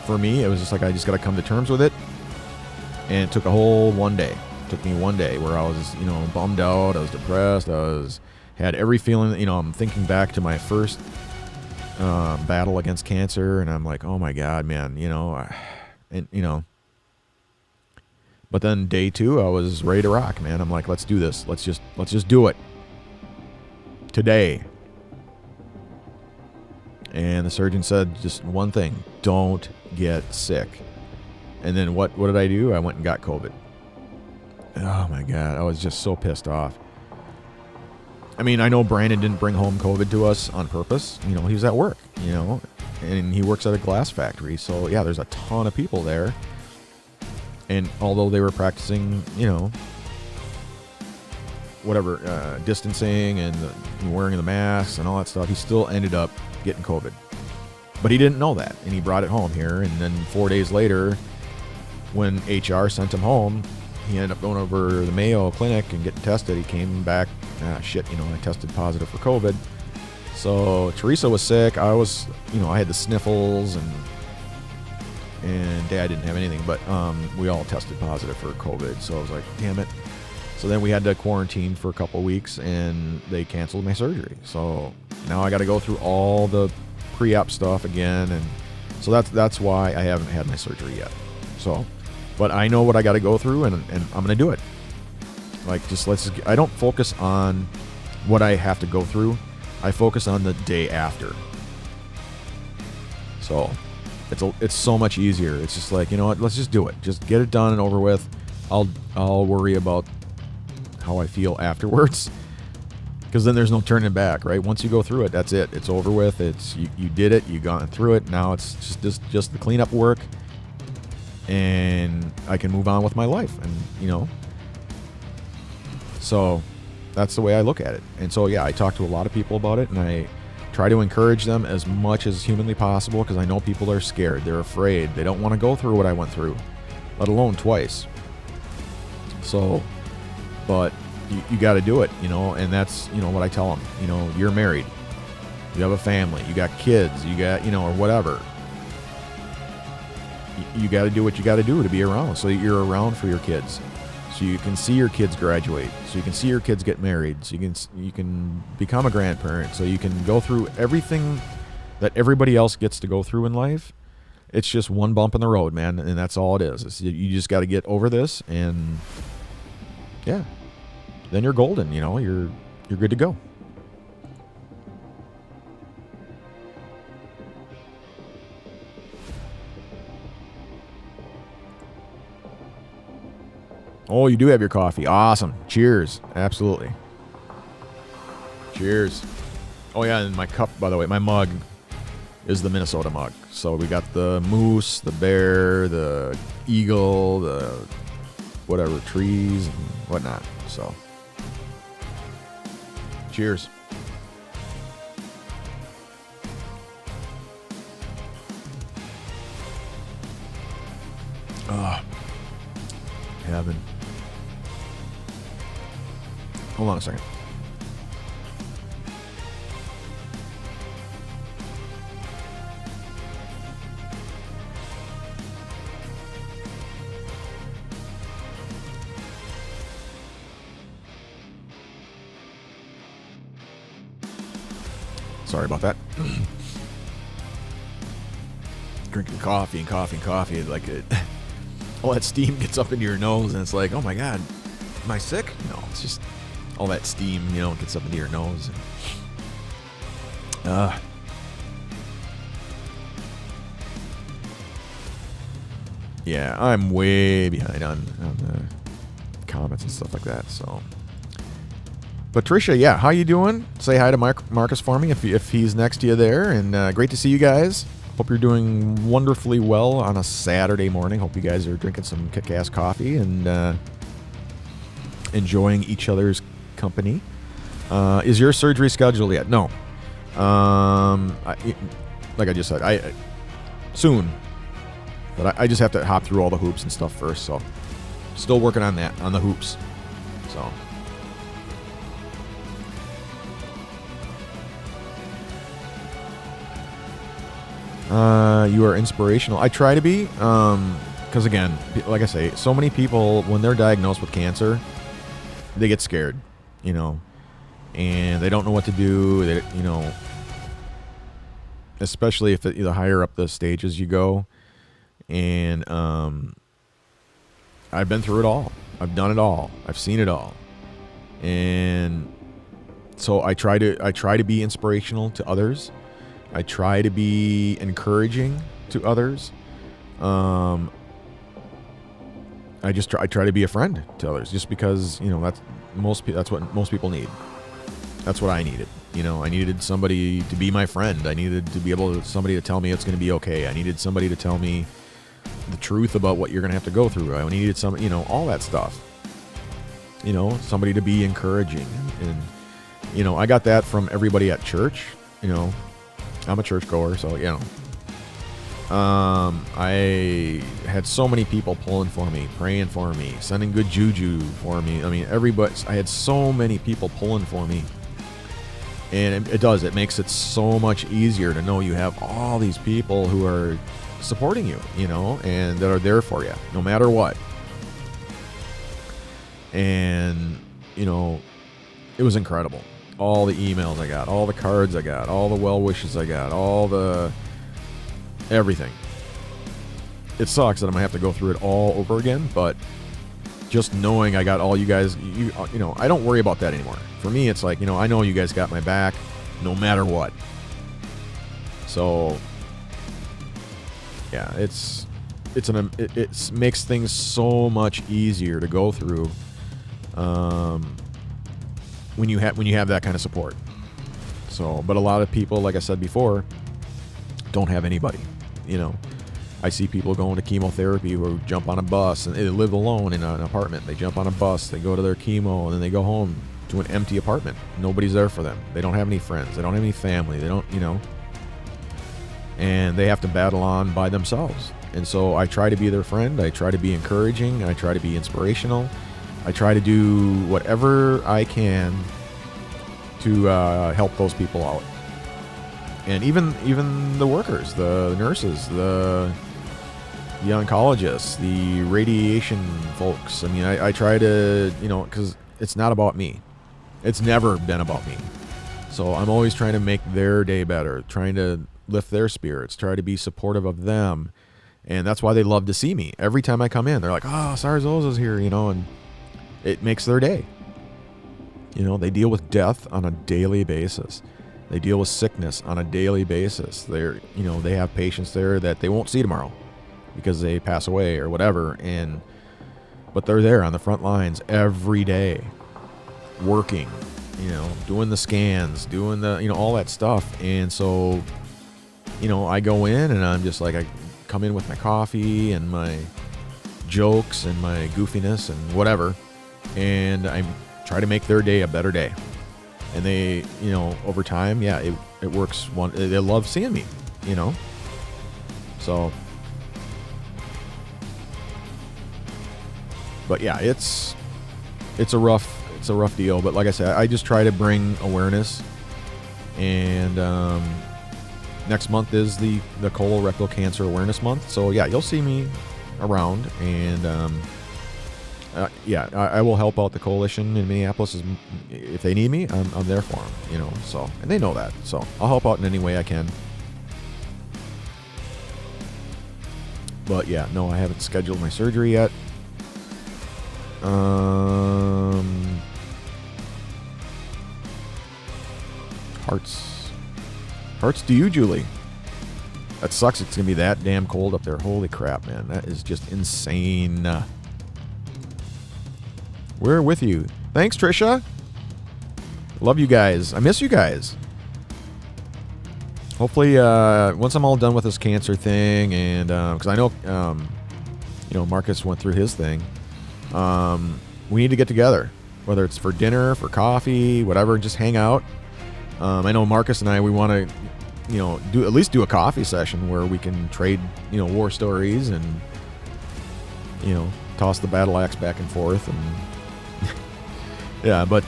for me, it was just like, I just got to come to terms with it. And it took a whole one day. It took me one day where I was, bummed out. I was depressed. Had every feeling. I'm thinking back to my first battle against cancer, and I'm like, oh my God, man, But then day 2, I was ready to rock, man. I'm like, let's do this. Let's just do it today. And the surgeon said just one thing: don't get sick. And then what did I do? I went and got COVID. Oh my God, I was just so pissed off. I mean, I know Brandon didn't bring home COVID to us on purpose. He was at work, and he works at a glass factory. So yeah, there's a ton of people there. And although they were practicing, whatever, distancing and wearing the masks and all that stuff, he still ended up getting COVID. But he didn't know that, and he brought it home here. And then 4 days later, when HR sent him home, he ended up going over the Mayo Clinic and getting tested. He came back, I tested positive for COVID. So Teresa was sick. I was, I had the sniffles, and Dad didn't have anything, but we all tested positive for COVID. So I was like, damn it. So then we had to quarantine for a couple of weeks, and they canceled my surgery. So now I got to go through all the pre-op stuff again, and so that's why I haven't had my surgery yet. So, but I know what I got to go through, and I'm gonna do it. Like, I don't focus on what I have to go through. I focus on the day after. So it's so much easier. It's just like, you know what? Let's just do it. Just get it done and over with. I'll worry about how I feel afterwards, because then there's no turning back, right? Once you go through it, that's it. It's over with. It's you did it. You gone through it. Now it's just the cleanup work, and I can move on with my life. And so that's the way I look at it. And so yeah, I talk to a lot of people about it, and I try to encourage them as much as humanly possible, because I know people are scared. They're afraid. They don't want to go through what I went through, let alone twice. So, but you got to do it, and that's, what I tell them. You're married, you have a family, you got kids, you got, or whatever. You got to do what you got to do to be around, so you're around for your kids, so you can see your kids graduate, so you can see your kids get married, so you can become a grandparent, so you can go through everything that everybody else gets to go through in life. It's just one bump in the road, man, and that's all it is. You just got to get over this, and yeah, then you're golden. You're good to go. Oh, you do have your coffee. Awesome. Cheers. Absolutely. Cheers. Oh yeah, and my cup, by the way, my mug is the Minnesota mug. So we got the moose, the bear, the eagle, the whatever, trees and whatnot. So cheers. Heaven. Hold on a second. Sorry about that. Drinking coffee and coffee and coffee, like it. All that steam gets up into your nose, and it's like, oh my God, am I sick? No, it's just all that steam, gets up into your nose. Yeah, I'm way behind on the comments and stuff like that. So, but Tricia, yeah, how you doing? Say hi to Marcus for me if he's next to you there, and great to see you guys. Hope you're doing wonderfully well on a Saturday morning. Hope you guys are drinking some kick-ass coffee and enjoying each other's company. Is your surgery scheduled yet? No. Like I just said, I soon. But I just have to hop through all the hoops and stuff first. So still working on that, on the hoops. So. You are inspirational. I try to be, because again, like I say, so many people, when they're diagnosed with cancer, they get scared, and they don't know what to do. They, especially if the higher up the stages you go. And I've been through it all. I've done it all. I've seen it all. And so I try to be inspirational to others. I try to be encouraging to others. I try to be a friend to others, just because that's what most people need. That's what I needed. I needed somebody to be my friend. I needed to be somebody to tell me it's going to be okay. I needed somebody to tell me the truth about what you're going to have to go through. I needed all that stuff. somebody to be encouraging. And I got that from everybody at church. I'm a churchgoer, so, I had so many people pulling for me, praying for me, sending good juju for me. I mean, I had so many people pulling for me. And it makes it so much easier to know you have all these people who are supporting you, and that are there for you, no matter what. And, it was incredible. All the emails I got, all the cards I got, all the well wishes I got, everything. It sucks that I'm going to have to go through it all over again, but just knowing I got all you guys, I don't worry about that anymore. For me, it's like, I know you guys got my back no matter what. So, yeah, it makes things so much easier to go through when you have that kind of support. So, but a lot of people, like I said before, don't have anybody. I see people going to chemotherapy who jump on a bus, and they live alone in an apartment. They jump on a bus, they go to their chemo, and then they go home to an empty apartment. Nobody's there for them. They don't have any friends. They don't have any family. They don't, and they have to battle on by themselves. And so I try to be their friend. I try to be encouraging. I try to be inspirational. I try to do whatever I can to help those people out. And even the workers, the nurses, the oncologists, the radiation folks. I mean, I try to, because it's not about me. It's never been about me. So I'm always trying to make their day better, trying to lift their spirits, try to be supportive of them. And that's why they love to see me. Every time I come in, they're like, oh, Sarzosa's here, and it makes their day. They deal with death on a daily basis. They deal with sickness on a daily basis. They have patients there that they won't see tomorrow because they pass away or whatever. But they're there on the front lines every day, working, doing the scans, doing the, all that stuff. And so, I go in and I'm just like, I come in with my coffee and my jokes and my goofiness and whatever. And I try to make their day a better day. And they, over time, yeah, it works. They love seeing me, So, but yeah, it's a rough deal. But like I said, I just try to bring awareness. And next month is the colorectal cancer awareness month. So yeah, you'll see me around. And I will help out the coalition in Minneapolis. If they need me, I'm there for them, So, and they know that. So I'll help out in any way I can. But yeah, no, I haven't scheduled my surgery yet. Hearts to you, Julie. That sucks. It's gonna be that damn cold up there. Holy crap, man. That is just insane. We're with you. Thanks, Trisha. Love you guys. I miss you guys. Hopefully, once I'm all done with this cancer thing, and because I know, Marcus went through his thing. We need to get together, whether it's for dinner, for coffee, whatever. Just hang out. I know Marcus and I, we want to, at least do a coffee session where we can trade, war stories and, toss the battle axe back and forth and. Yeah, but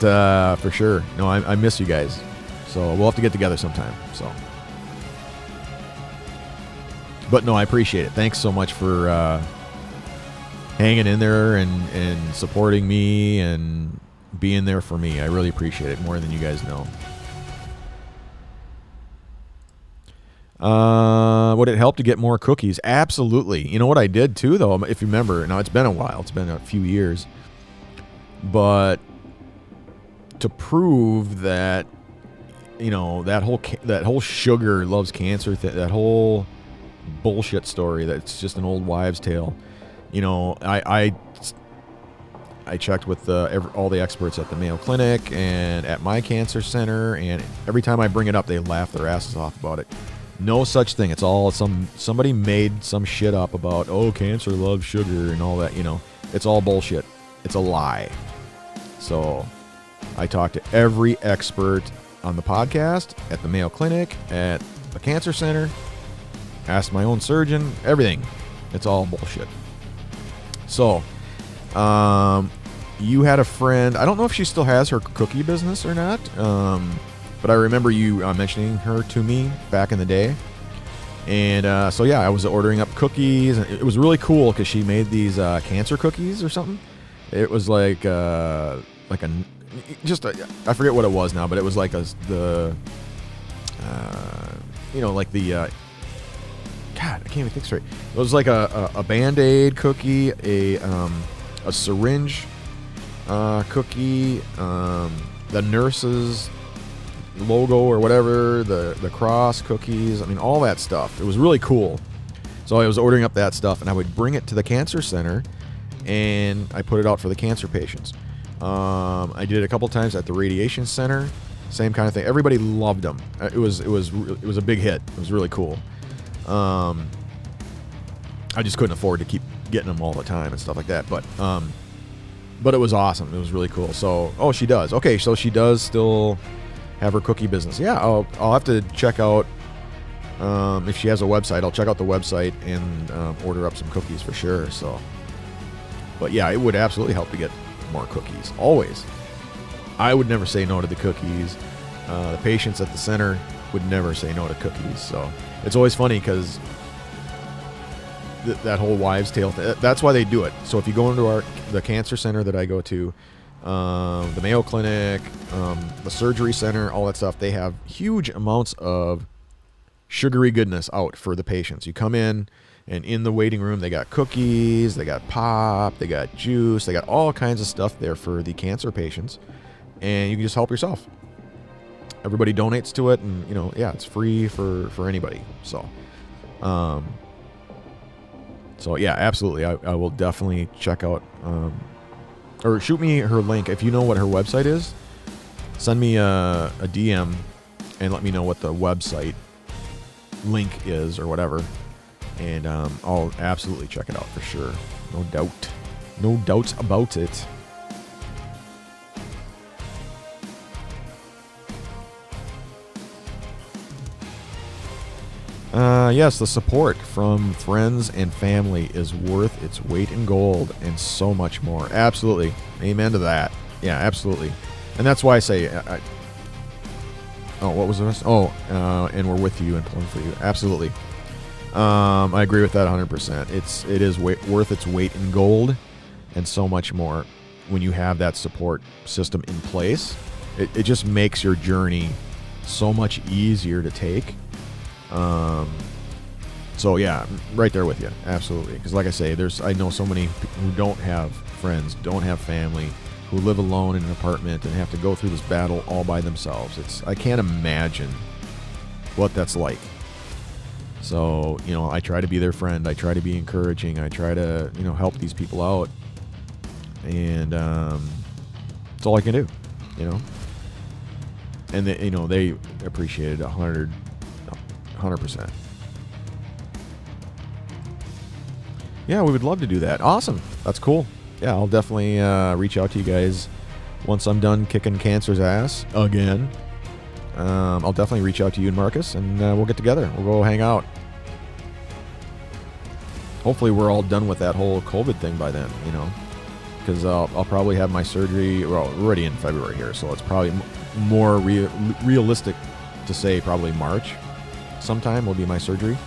for sure. No, I miss you guys. So we'll have to get together sometime. So, but no, I appreciate it. Thanks so much for hanging in there and supporting me and being there for me. I really appreciate it more than you guys know. Would it help to get more cookies? Absolutely. You know what I did too, though, if you remember. Now, it's been a while. It's been a few years. But to prove that, that whole sugar loves cancer, that whole bullshit story that's just an old wives' tale. I checked with all the experts at the Mayo Clinic and at my cancer center, and every time I bring it up, they laugh their asses off about it. No such thing. It's all somebody made some shit up about, cancer loves sugar and all that. It's all bullshit. It's a lie. So I talked to every expert on the podcast, at the Mayo Clinic, at the cancer center, asked my own surgeon, everything. It's all bullshit. So, you had a friend, I don't know if she still has her cookie business or not, but I remember you mentioning her to me back in the day. And so yeah, I was ordering up cookies. It was really cool because she made these cancer cookies or something. It was like I forget what it was now, but it was like God, I can't even think straight. It was like a Band-Aid cookie, a syringe cookie, the nurse's logo or whatever, the cross cookies. I mean, all that stuff. It was really cool. So I was ordering up that stuff, and I would bring it to the cancer center, and I put it out for the cancer patients. I did it a couple times at the radiation center. Same kind of thing. Everybody loved them. It was a big hit. It was really cool. I just couldn't afford to keep getting them all the time and stuff like that. But it was awesome. It was really cool. So, she does. Okay, so she does still have her cookie business. Yeah, I'll have to check out if she has a website. I'll check out the website and order up some cookies for sure. So, but yeah, it would absolutely help to get more cookies. Always. I would never say no to the cookies. The patients at the center would never say no to cookies. So it's always funny because that whole wives' tale, that's why they do it. So if you go into the cancer center that I go to, the Mayo Clinic, the surgery center, all that stuff, they have huge amounts of sugary goodness out for the patients. You come in, and in the waiting room, they got cookies, they got pop, they got juice, they got all kinds of stuff there for the cancer patients, and you can just help yourself. Everybody donates to it, and it's free for anybody. So yeah, absolutely. I will definitely check out, or shoot me her link. If you know what her website is, send me a DM and let me know what the website link is or whatever. And I'll absolutely check it out for sure. No doubt. No doubts about it. Yes, the support from friends and family is worth its weight in gold and so much more. Absolutely. Amen to that. Yeah, absolutely. And that's why I say, what was the rest? And we're with you and pulling for you. Absolutely. I agree with that 100%. It is worth its weight in gold and so much more when you have that support system in place. It just makes your journey so much easier to take. So yeah, right there with you. Absolutely. Because like I say, I know so many who don't have friends, don't have family, who live alone in an apartment and have to go through this battle all by themselves. I can't imagine what that's like. So, I try to be their friend. I try to be encouraging. I try to, help these people out. And that's all I can do, And they appreciate it 100%. Yeah, we would love to do that. Awesome. That's cool. Yeah, I'll definitely reach out to you guys once I'm done kicking cancer's ass again. I'll definitely reach out to you and Marcus, and we'll get together. We'll go hang out. Hopefully we're all done with that whole COVID thing by then, because I'll probably have my surgery, well, we're already in February here, so it's probably more realistic to say probably March sometime will be my surgery.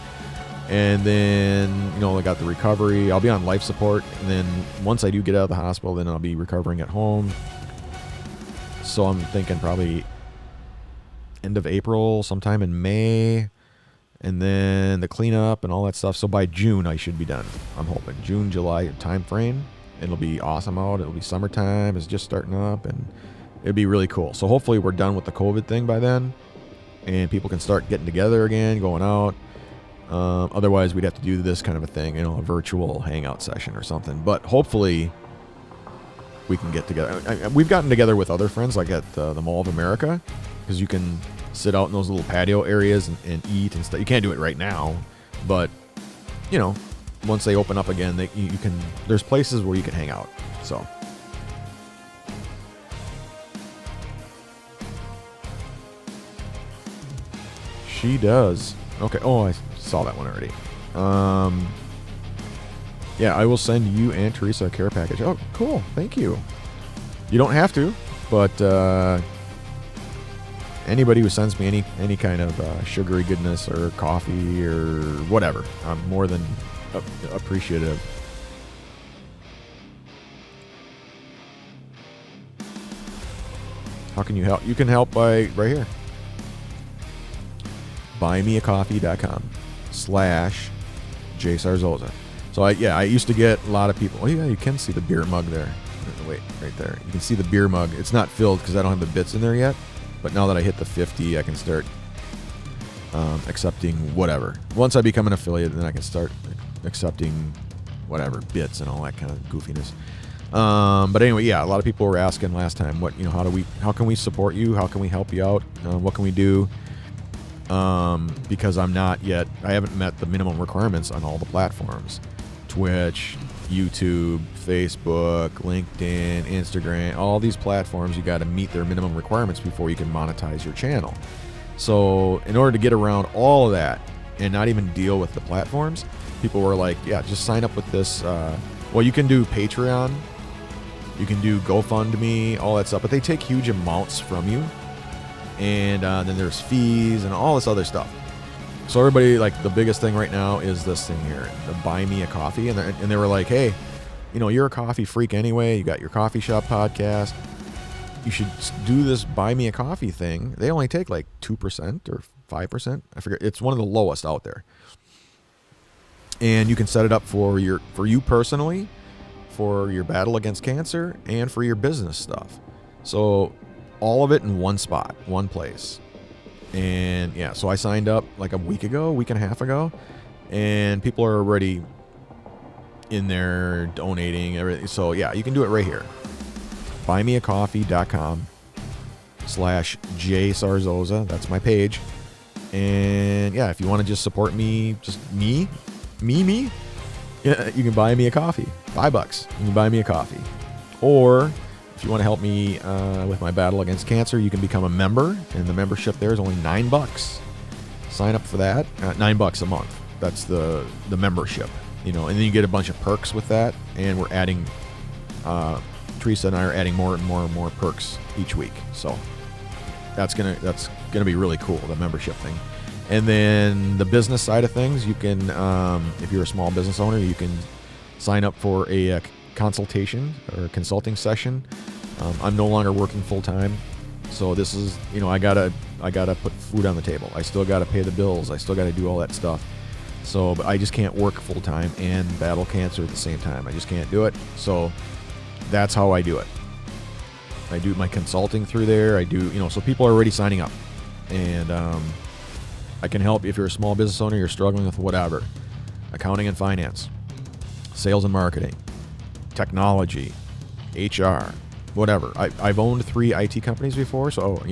And then, I got the recovery. I'll be on life support. And then once I do get out of the hospital, then I'll be recovering at home. So I'm thinking probably end of April, sometime in May. And then the cleanup and all that stuff. So by June, I should be done. I'm hoping June, July time frame. It'll be awesome out. It'll be summertime. It's just starting up. And it'll be really cool. So hopefully we're done with the COVID thing by then. And people can start getting together again, going out. Otherwise, we'd have to do this kind of a thing, a virtual hangout session or something. But hopefully, we can get together. We've gotten together with other friends, like at the Mall of America, because you can sit out in those little patio areas and eat and stuff. You can't do it right now, but once they open up again, you can. There's places where you can hang out. So, She does. Okay. Oh, I saw that one already. Yeah, I will send you and Teresa a care package. Oh, cool. Thank you. You don't have to, but anybody who sends me any kind of sugary goodness or coffee or whatever, I'm more than appreciative. How can you help? You can help by right here. buymeacoffee.com/JSarzosa. So I used to get a lot of people. Oh yeah, you can see the beer mug there. Wait, right there. You can see the beer mug. It's not filled because I don't have the bits in there yet. But now that I hit the 50, I can start accepting whatever. Once I become an affiliate, then I can start accepting whatever bits and all that kind of goofiness. But anyway, yeah, a lot of people were asking last time, how can we support you? How can we help you out? What can we do? Because I haven't met the minimum requirements on all the platforms. Twitch, YouTube, Facebook, LinkedIn, Instagram, all these platforms, you got to meet their minimum requirements before you can monetize your channel. So in order to get around all of that and not even deal with the platforms, people were like, yeah, just sign up with this. Well, you can do Patreon, you can do GoFundMe, all that stuff, but they take huge amounts from you. And then there's fees and all this other stuff. So everybody, like, the biggest thing right now is this thing here, the Buy Me a Coffee. And they were like, hey, you're a coffee freak anyway. You got your coffee shop podcast. You should do this Buy Me a Coffee thing. They only take like 2% or 5%. I forget. It's one of the lowest out there. And you can set it up for you personally, for your battle against cancer, and for your business stuff. So all of it in one spot, one place. And yeah, so I signed up like a week and a half ago, and people are already in there donating everything. So yeah, you can do it right here. buymeacoffee.com/JSarzosa. That's my page. And yeah, if you want to just support me, just me, yeah, you can buy me a coffee. $5. You can buy me a coffee. Or if you want to help me with my battle against cancer, you can become a member, and the membership there is only $9. Sign up for that. $9 a month. That's the membership, and then you get a bunch of perks with that. And we're adding, Teresa and I are adding more and more perks each week. So that's gonna be really cool, the membership thing. And then the business side of things, you can, if you're a small business owner, you can sign up for a consultation or consulting session. I'm no longer working full time, so this is, I gotta put food on the table. I still gotta pay the bills. I still gotta do all that stuff. So, but I just can't work full time and battle cancer at the same time. I just can't do it. So that's how I do it. I do my consulting through there. I do, so people are already signing up, and I can help if you're a small business owner, you're struggling with whatever, accounting and finance, sales and marketing, technology, HR, whatever. I've owned 3 IT companies before, so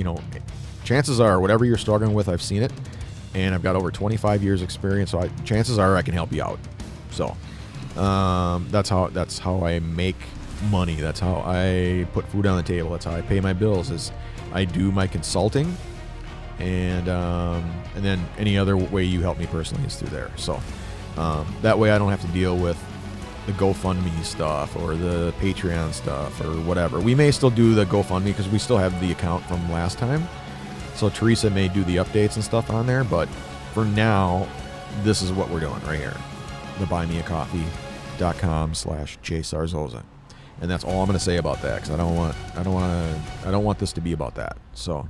chances are whatever you're struggling with, I've seen it, and I've got over 25 years experience, so chances are I can help you out. So that's how I make money. That's how I put food on the table. That's how I pay my bills, is I do my consulting, and then any other way you help me personally is through there. So that way I don't have to deal with the GoFundMe stuff or the Patreon stuff or whatever. We may still do the GoFundMe because we still have the account from last time. So Teresa may do the updates and stuff on there, but for now, this is what we're doing right here. The buymeacoffee.com/JSarzosa. And that's all I'm going to say about that, because I don't want this to be about that. So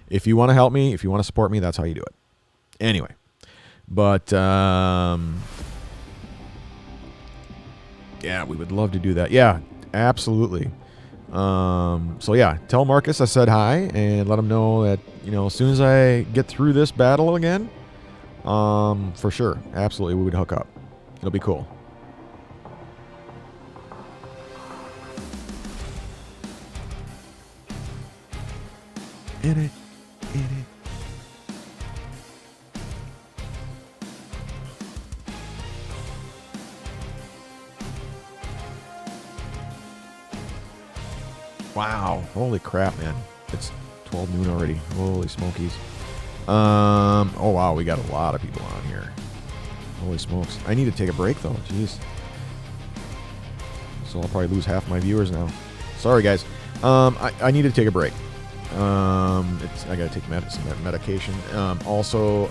if you want to help me, if you want to support me, that's how you do it. Anyway, but yeah, we would love to do that. Yeah, absolutely. So yeah, tell Marcus I said hi, and let him know that, as soon as I get through this battle again, for sure, absolutely, we would hook up. It'll be cool. In it. Wow. Holy crap, man. It's 12 noon already. Holy smokies. Oh, wow, we got a lot of people on here. Holy smokes. I need to take a break, though. Jeez. So I'll probably lose half my viewers now. Sorry, guys. I need to take a break. I got to take some medication. Also,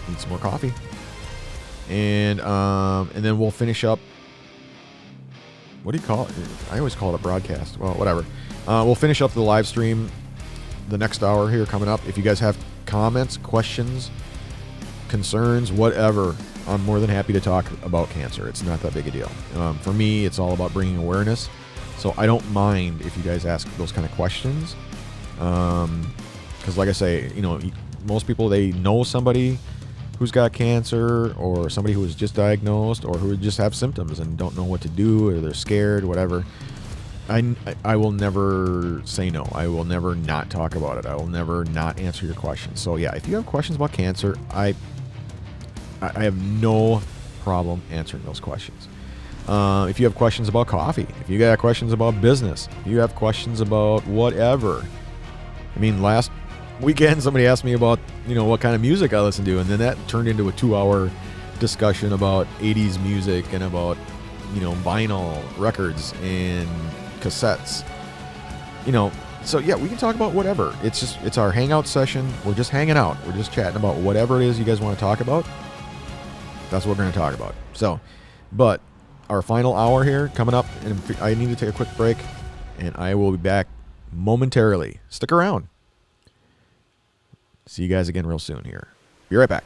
need some more coffee. And then we'll finish up. What do you call it? I always call it a broadcast. Well, whatever. We'll finish up the live stream the next hour here coming up. If you guys have comments, questions, concerns, whatever, I'm more than happy to talk about cancer. It's not that big a deal. For me, it's all about bringing awareness. So I don't mind if you guys ask those kind of questions. Because like I say, most people, they know somebody who's got cancer or somebody who was just diagnosed or who just have symptoms and don't know what to do or they're scared, whatever. I will never say no. I will never not talk about it. I will never not answer your questions. So yeah, if you have questions about cancer, I have no problem answering those questions. If you have questions about coffee, if you got questions about business, if you have questions about whatever. I mean, last weekend somebody asked me about, what kind of music I listen to, and then that turned into a 2-hour discussion about 80s music and about, vinyl records and cassettes. So yeah, we can talk about whatever. It's our hangout session. We're just hanging out. We're just chatting about whatever it is you guys want to talk about. That's what we're going to talk about. So, but our final hour here coming up, and I need to take a quick break, and I will be back momentarily. Stick around. See you guys again real soon here. Be right back.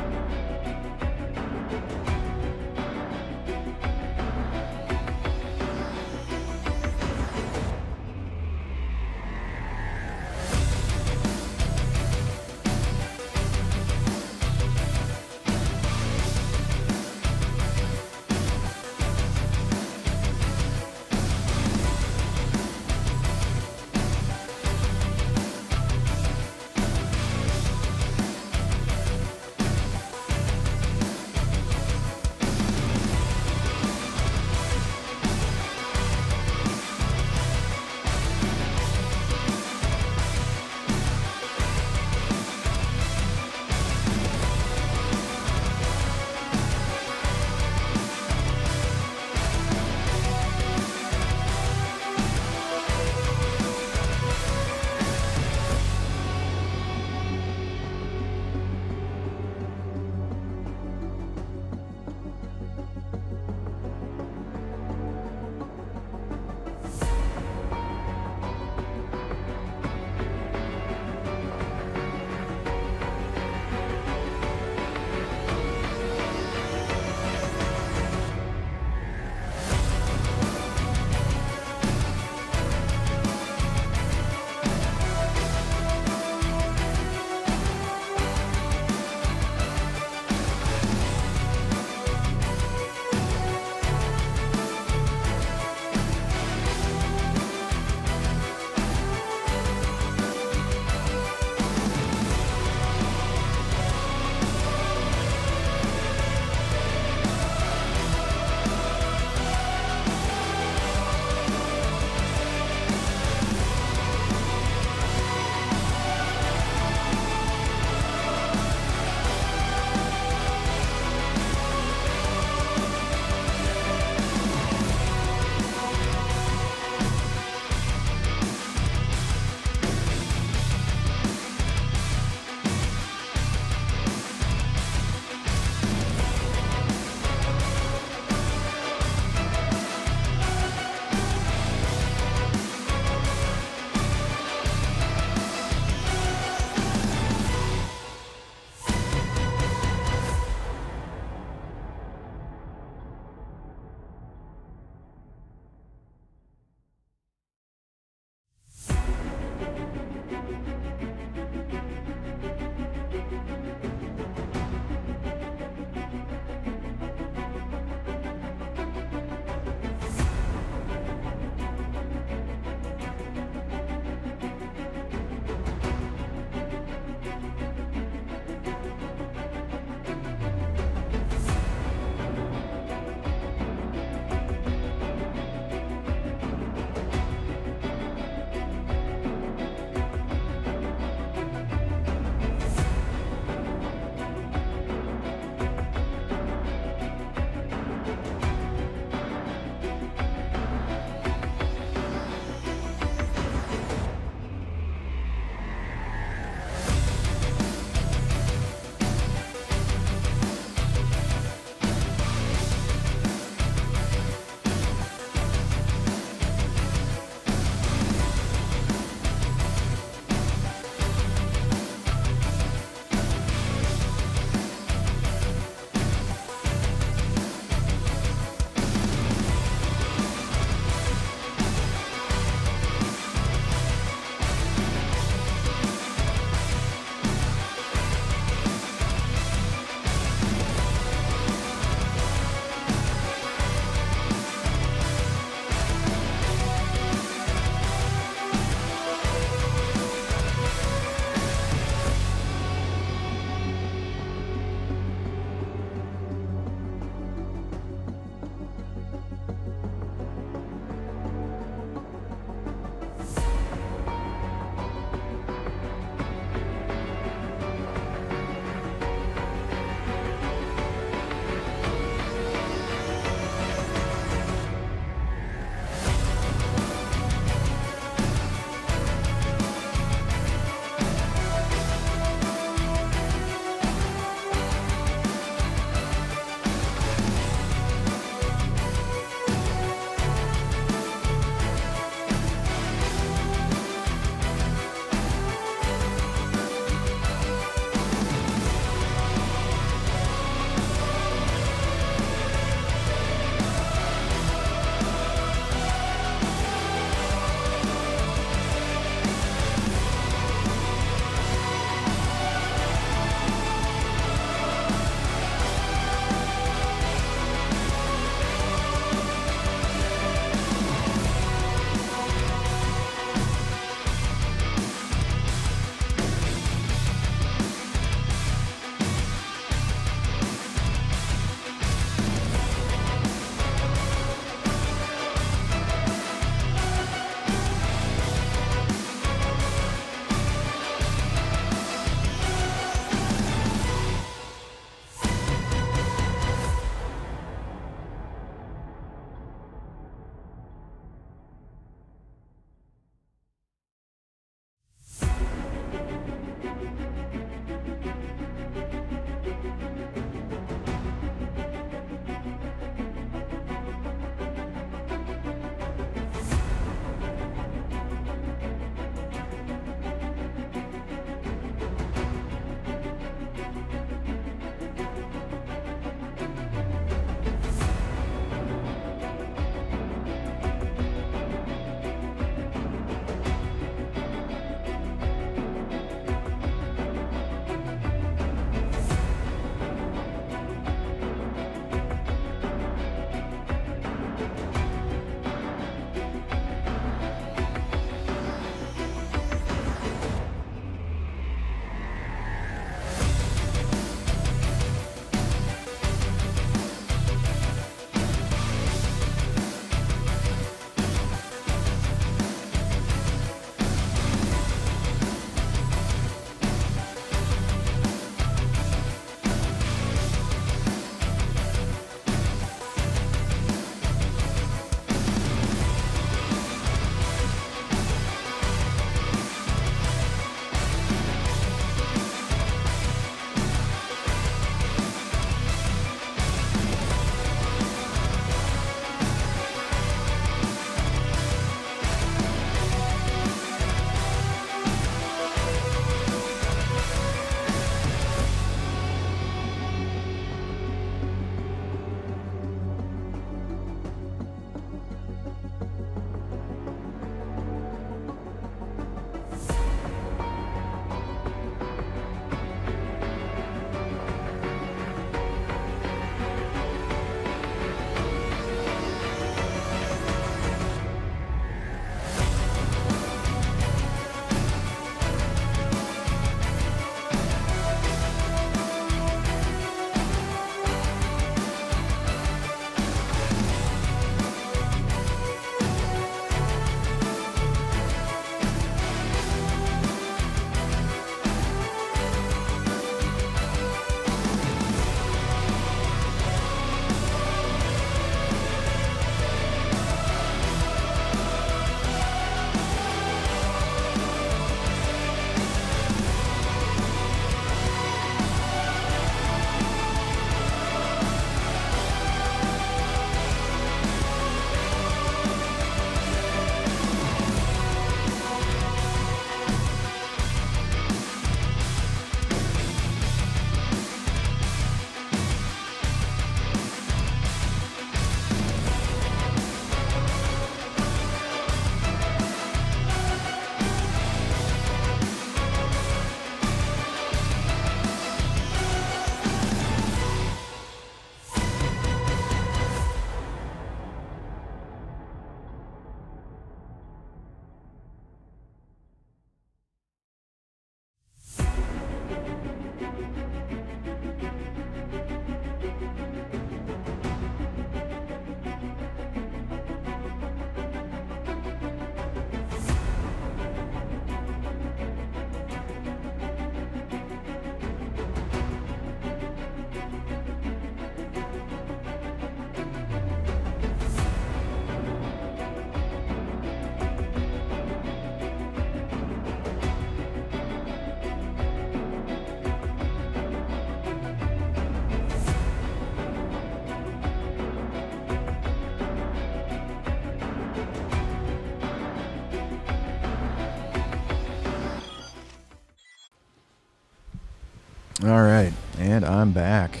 All right, and I'm back.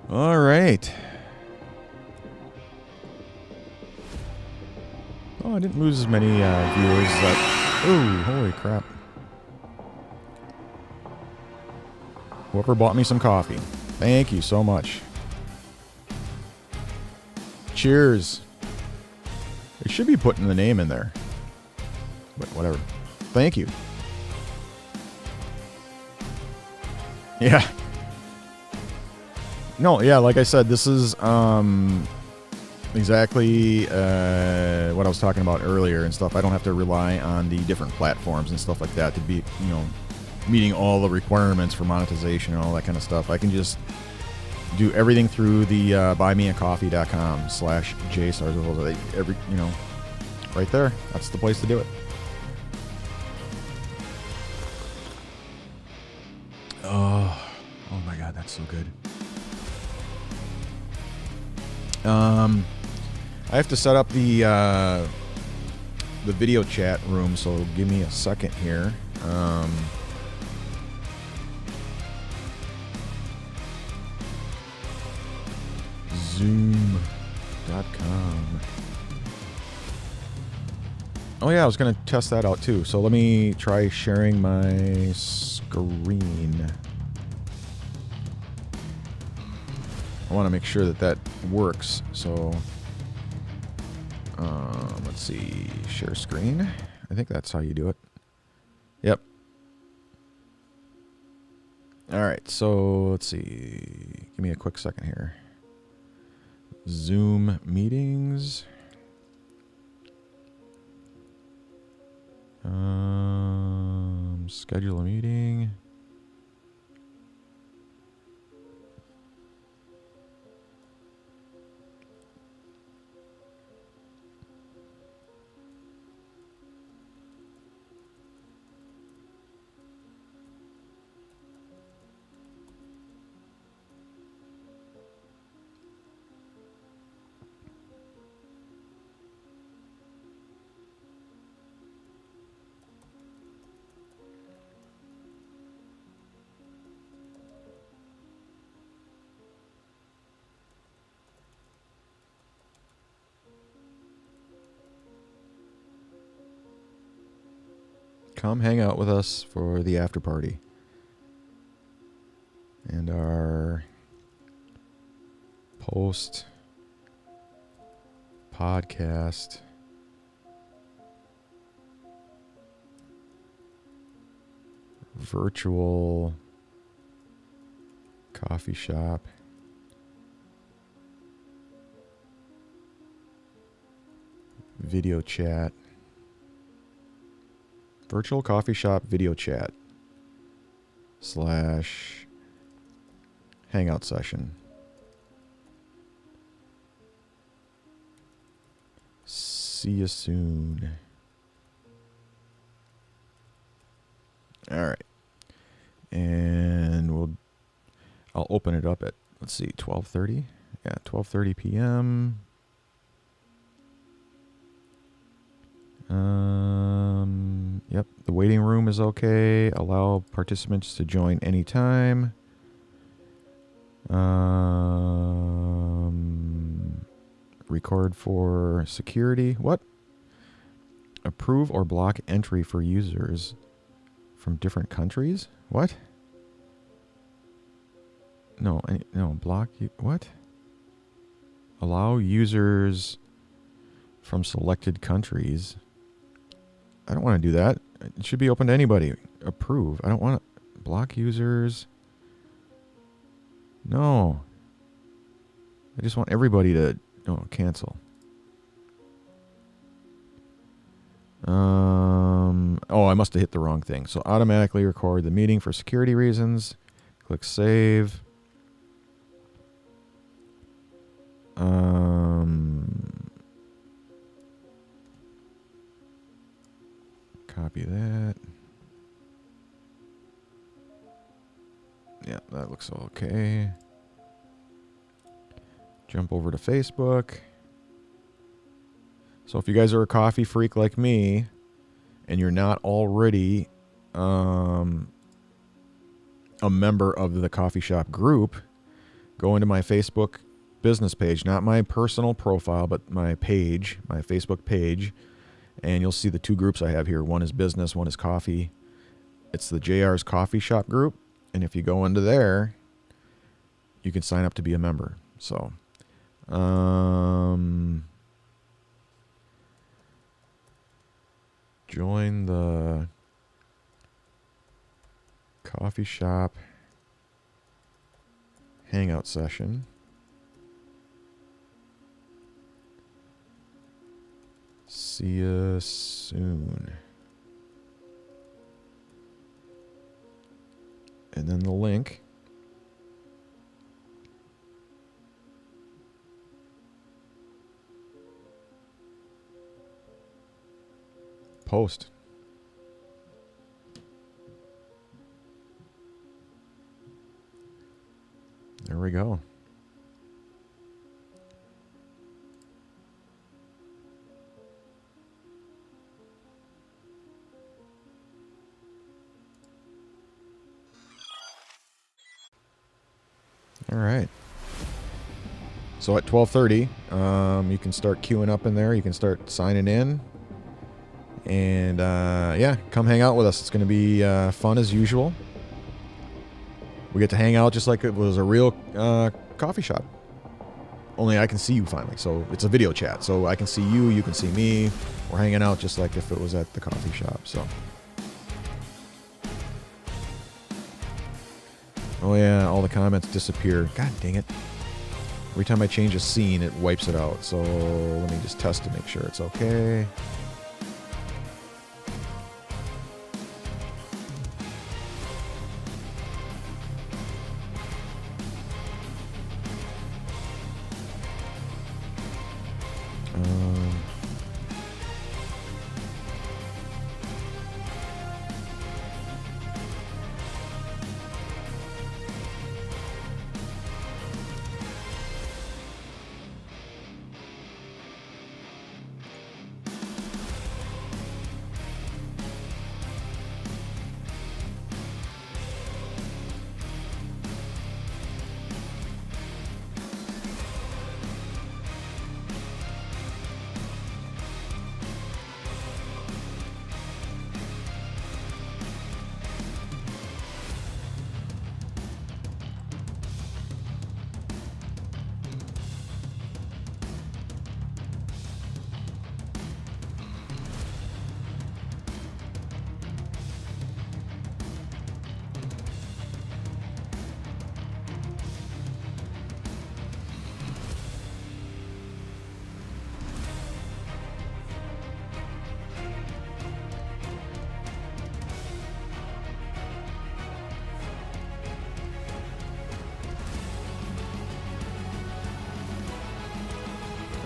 All right. Oh, I didn't lose as many viewers. Ooh, holy crap. Whoever bought me some coffee. Thank you so much. Cheers. They should be putting the name in there. But whatever. Thank you. Yeah. No, yeah, like I said, this is exactly what I was talking about earlier and stuff. I don't have to rely on the different platforms and stuff like that to be, meeting all the requirements for monetization and all that kind of stuff. I can just do everything through the buymeacoffee.com/JStars. Right there. That's the place to do it. Oh my God, that's so good. I have to set up the video chat room, so give me a second here. Zoom.com. Oh yeah, I was going to test that out too. So let me try sharing my screen. I want to make sure that works. So let's see, share screen. I think that's how you do it. Yep. All right, so let's see. Give me a quick second here. Zoom meetings. Schedule a meeting. Come hang out with us for the after party. And our post podcast virtual coffee shop video chat. Virtual coffee shop video chat / hangout session. See you soon. All right. And I'll open it up at, let's see, 12:30. Yeah, 12:30 p.m. Yep, the waiting room is okay. Allow participants to join anytime. Record for security. What? Approve or block entry for users from different countries? What? No, block you. What? Allow users from selected countries. I don't want to do that. It should be open to anybody. Approve. I don't want to block users. No. I just want everybody to cancel. I must have hit the wrong thing. So automatically record the meeting for security reasons. Click save. Copy that. Yeah, that looks okay. Jump over to Facebook. So if you guys are a coffee freak like me and you're not already a member of the coffee shop group, go into my Facebook business page, not my personal profile, but my page, my Facebook page, and you'll see the two groups I have here. One is business, one is coffee. It's the JR's Coffee Shop group, and if you go into there, you can sign up to be a member. So, join the coffee shop hangout session. See you soon. And then the link. Post. There we go. All right. So at 12:30, you can start queuing up in there. You can start signing in. And, yeah, come hang out with us. It's going to be fun as usual. We get to hang out just like it was a real coffee shop. Only I can see you finally. So it's a video chat. So I can see you. You can see me. We're hanging out just like if it was at the coffee shop. So. Oh, yeah, all the comments disappear. God dang it. Every time I change a scene, it wipes it out. So let me just test to make sure it's okay.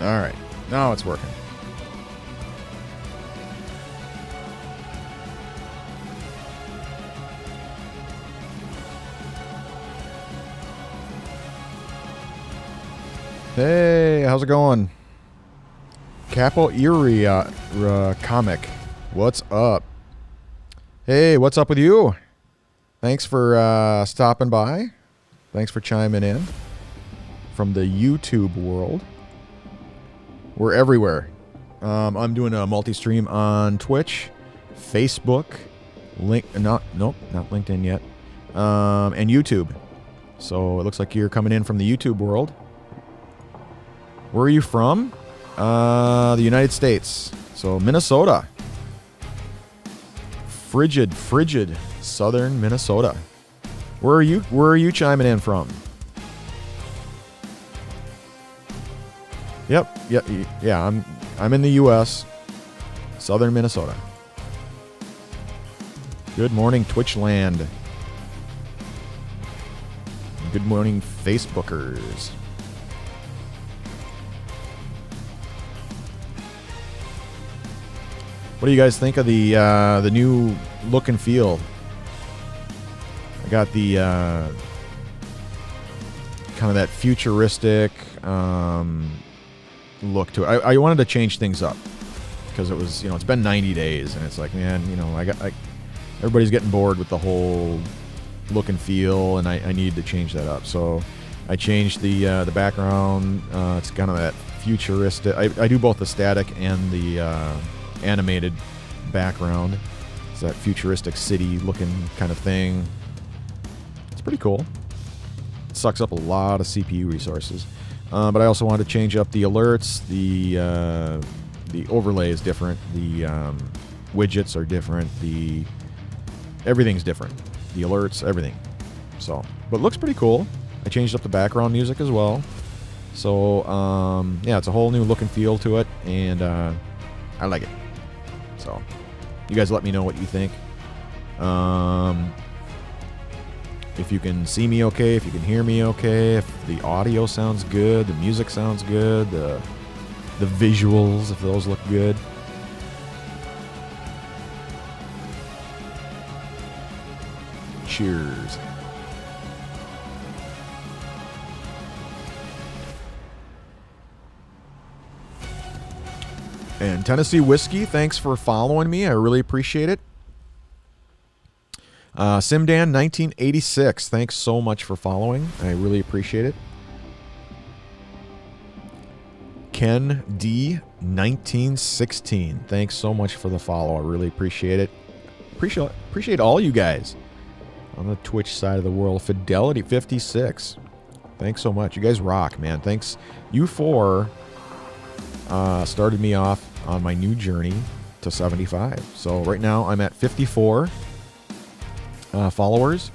All right. Now it's working. Hey, how's it going? Capo Erie comic. What's up? Hey, what's up with you? Thanks for stopping by. Thanks for chiming in from the YouTube world. We're everywhere. I'm doing a multi-stream on Twitch, Facebook, not LinkedIn yet, and YouTube. So it looks like you're coming in from the YouTube world. Where are you from? The United States. So Minnesota. Frigid, southern Minnesota. Where are you chiming in from? Yep. Yeah. I'm in the U.S. Southern Minnesota. Good morning, Twitchland. Good morning, Facebookers. What do you guys think of the new look and feel? I got the kind of that futuristic look to it. I wanted to change things up. because it was, it's been 90 days, and it's like, man, everybody's getting bored with the whole look and feel, and I needed to change that up. So I changed the background. It's kind of that futuristic. I do both the static and the animated background. It's that futuristic city looking kind of thing. It's pretty cool. It sucks up a lot of CPU resources. But I also wanted to change up the alerts. The overlay is different. The widgets are different. Everything's different. The alerts, everything. So, but it looks pretty cool. I changed up the background music as well. So, yeah, it's a whole new look and feel to it, and I like it. So, you guys let me know what you think. If you can see me okay, if you can hear me okay, if the audio sounds good, the music sounds good, the visuals, if those look good. Cheers. And Tennessee Whiskey, thanks for following me. I really appreciate it. Simdan 1986, thanks so much for following. I really appreciate it. Ken D 1916, thanks so much for the follow. I really appreciate it. Appreciate all you guys on the Twitch side of the world. Fidelity 56, thanks so much. You guys rock, man. Thanks. You four started me off on my new journey to 75. So right now I'm at 54 followers,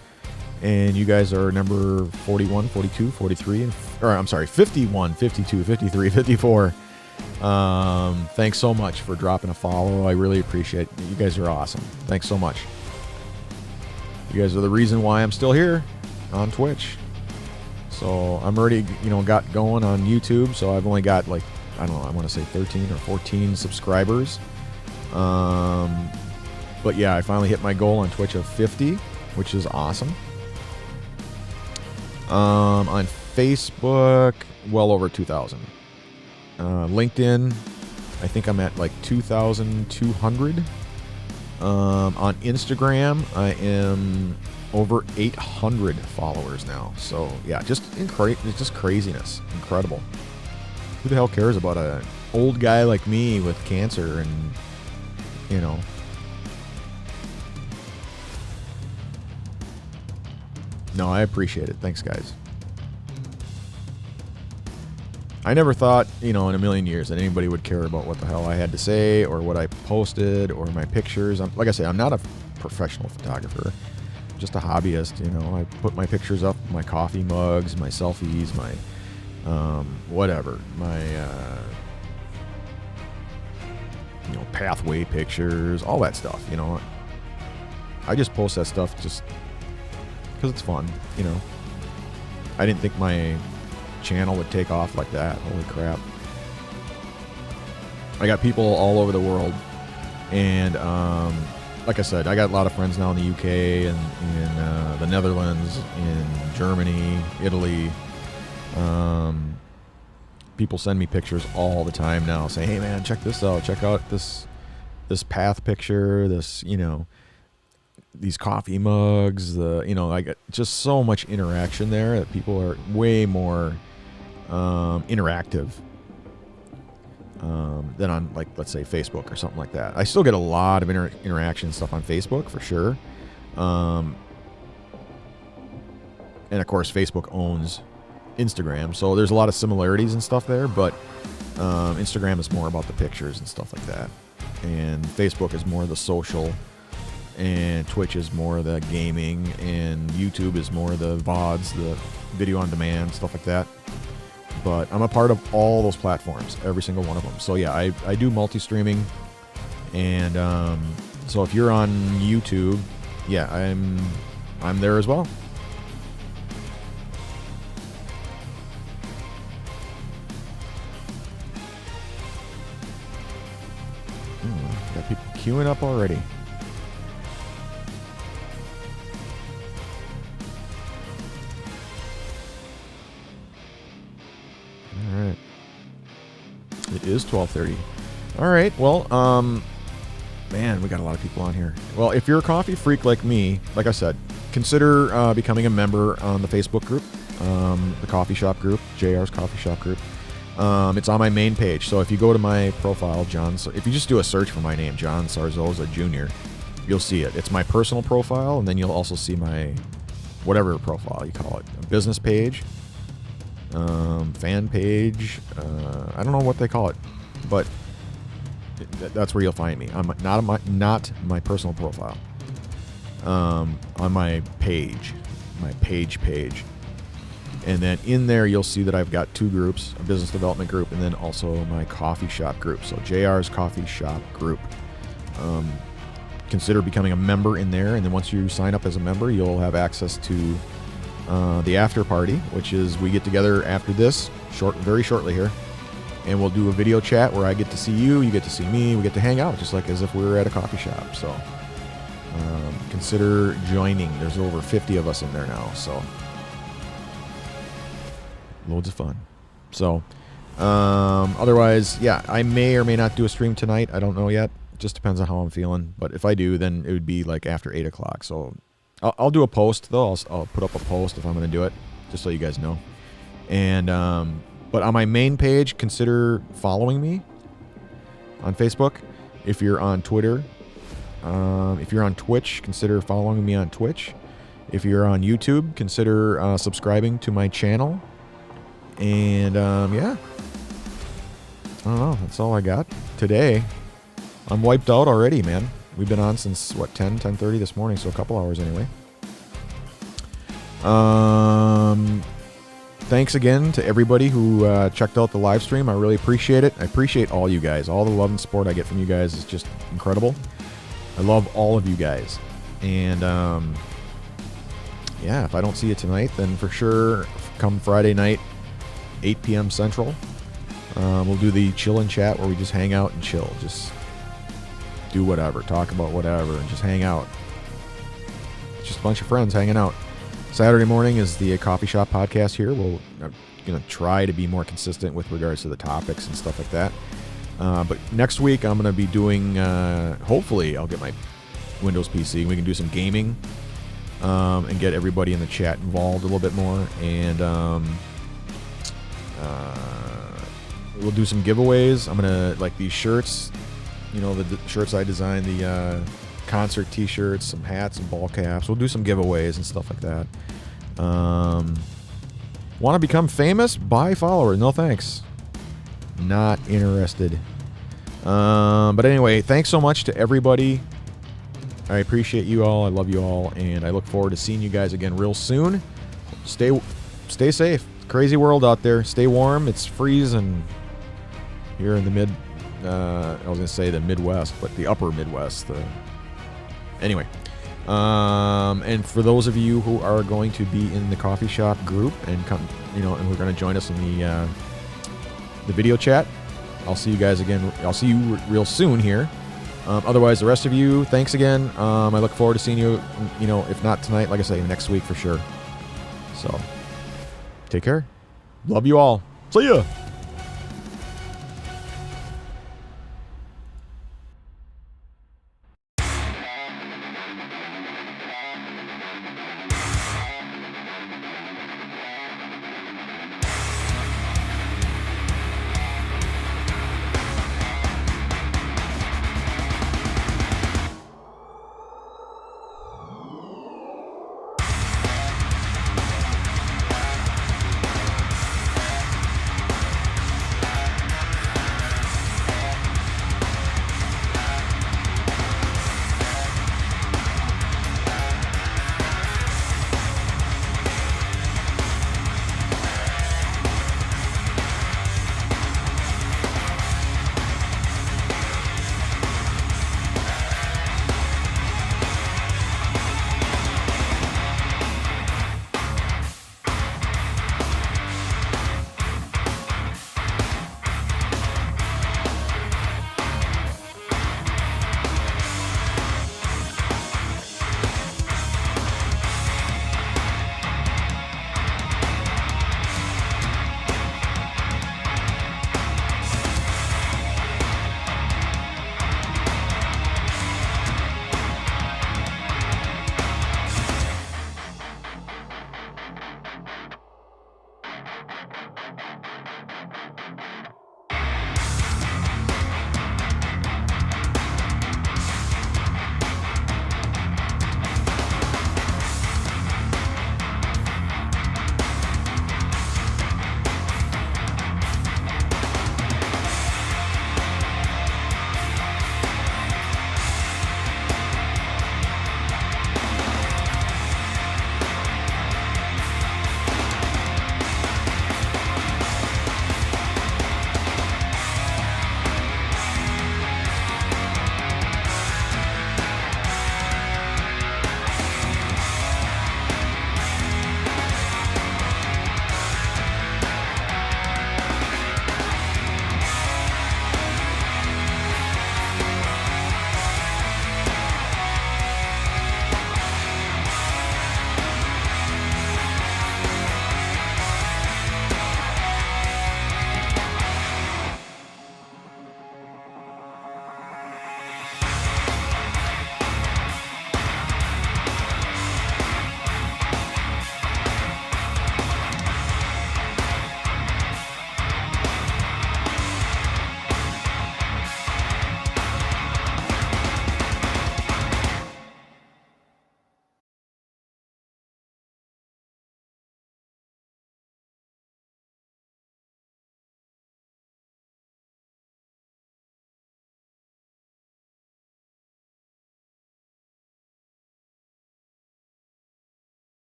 and you guys are number 41, 42, 43, or I'm sorry, 51, 52, 53, 54. Thanks so much for dropping a follow. I really appreciate it. You guys are awesome. Thanks so much. You guys are the reason why I'm still here on Twitch. So I'm already, got going on YouTube. So I've only got like, I don't know, I want to say 13 or 14 subscribers. But yeah, I finally hit my goal on Twitch of 50, which is awesome. On Facebook, well over 2,000. LinkedIn, I think I'm at like 2,200. On Instagram, I am over 800 followers now. So yeah, it's just craziness. Incredible. Who the hell cares about an old guy like me with cancer and, No, I appreciate it. Thanks, guys. I never thought, in a million years that anybody would care about what the hell I had to say or what I posted or my pictures. Like I say, I'm not a professional photographer, just a hobbyist. I put my pictures up, my coffee mugs, my selfies, my whatever, my pathway pictures, all that stuff. I just post that stuff just because it's fun. I didn't think my channel would take off like that. Holy crap. I got people all over the world, and like I said, I got a lot of friends now in the UK and in the Netherlands, in Germany, Italy. People send me pictures all the time now saying, hey man, check this out, check out this path picture, this these coffee mugs, I get just so much interaction there that people are way more interactive than on, like, let's say Facebook or something like that. I still get a lot of interaction stuff on Facebook for sure. And of course Facebook owns Instagram, so there's a lot of similarities and stuff there, but Instagram is more about the pictures and stuff like that, and Facebook is more the social, and Twitch is more the gaming, and YouTube is more the VODs, the video on demand, stuff like that. But I'm a part of all those platforms, every single one of them. So yeah, I do multi-streaming, and so if you're on YouTube, yeah, I'm there as well. Got people queuing up already. All right. It is 12:30. All right. Well, man, we got a lot of people on here. Well, if you're a coffee freak like me, like I said, consider becoming a member on the Facebook group, the coffee shop group, JR's coffee shop group. It's on my main page. So if you go to my profile, if you just do a search for my name, John Sarzosa Jr., you'll see it. It's my personal profile, and then you'll also see my whatever profile you call it, a business page, fan page. I don't know what they call it, but that's where you'll find me. Not my personal profile. On my page, page. And then in there, you'll see that I've got two groups, a business development group, and then also my coffee shop group. So JR's coffee shop group. Consider becoming a member in there. And then once you sign up as a member, you'll have access to the after party, which is we get together after this, very shortly here. And we'll do a video chat where I get to see you, you get to see me, we get to hang out just like as if we were at a coffee shop. So consider joining. There's over 50 of us in there now, so loads of fun. So otherwise, yeah, I may or may not do a stream tonight. I don't know yet. It just depends on how I'm feeling. But if I do, then it would be like after 8 o'clock. So I'll do a post, though. I'll put up a post if I'm going to do it, just so you guys know. And but on my main page, consider following me on Facebook. If you're on Twitter, if you're on Twitch, consider following me on Twitch. If you're on YouTube, consider subscribing to my channel. And yeah, I don't know. That's all I got today. I'm wiped out already, man. We've been on since, what, 10:30 this morning, so a couple hours anyway. Thanks again to everybody who checked out the live stream. I really appreciate it. I appreciate all you guys. All the love and support I get from you guys is just incredible. I love all of you guys. And yeah, if I don't see you tonight, then for sure, come Friday night, 8 p.m. Central, we'll do the chill and chat where we just hang out and chill. Just do whatever, talk about whatever, and just hang out. It's just a bunch of friends hanging out. Saturday morning is the Coffee Shop podcast here. I'm going to try to be more consistent with regards to the topics and stuff like that. But next week I'm going to be doing, hopefully I'll get my Windows PC. We can do some gaming and get everybody in the chat involved a little bit more. And we'll do some giveaways. I'm going to, like these shirts, the shirts I designed, the concert t-shirts, some hats and ball caps. We'll do some giveaways and stuff like that. Want to become famous? Buy followers. No thanks. Not interested. But anyway, thanks so much to everybody. I appreciate you all. I love you all, and I look forward to seeing you guys again real soon. Stay safe. Crazy world out there. Stay warm. It's freezing here in the I was going to say the Midwest, but the upper Midwest. Anyway, and for those of you who are going to be in the coffee shop group and come, and we're going to join us in the video chat, I'll see you guys again. I'll see you real soon here. Otherwise, the rest of you, thanks again. I look forward to seeing you, if not tonight, like I say, next week for sure. So, take care. Love you all. See ya.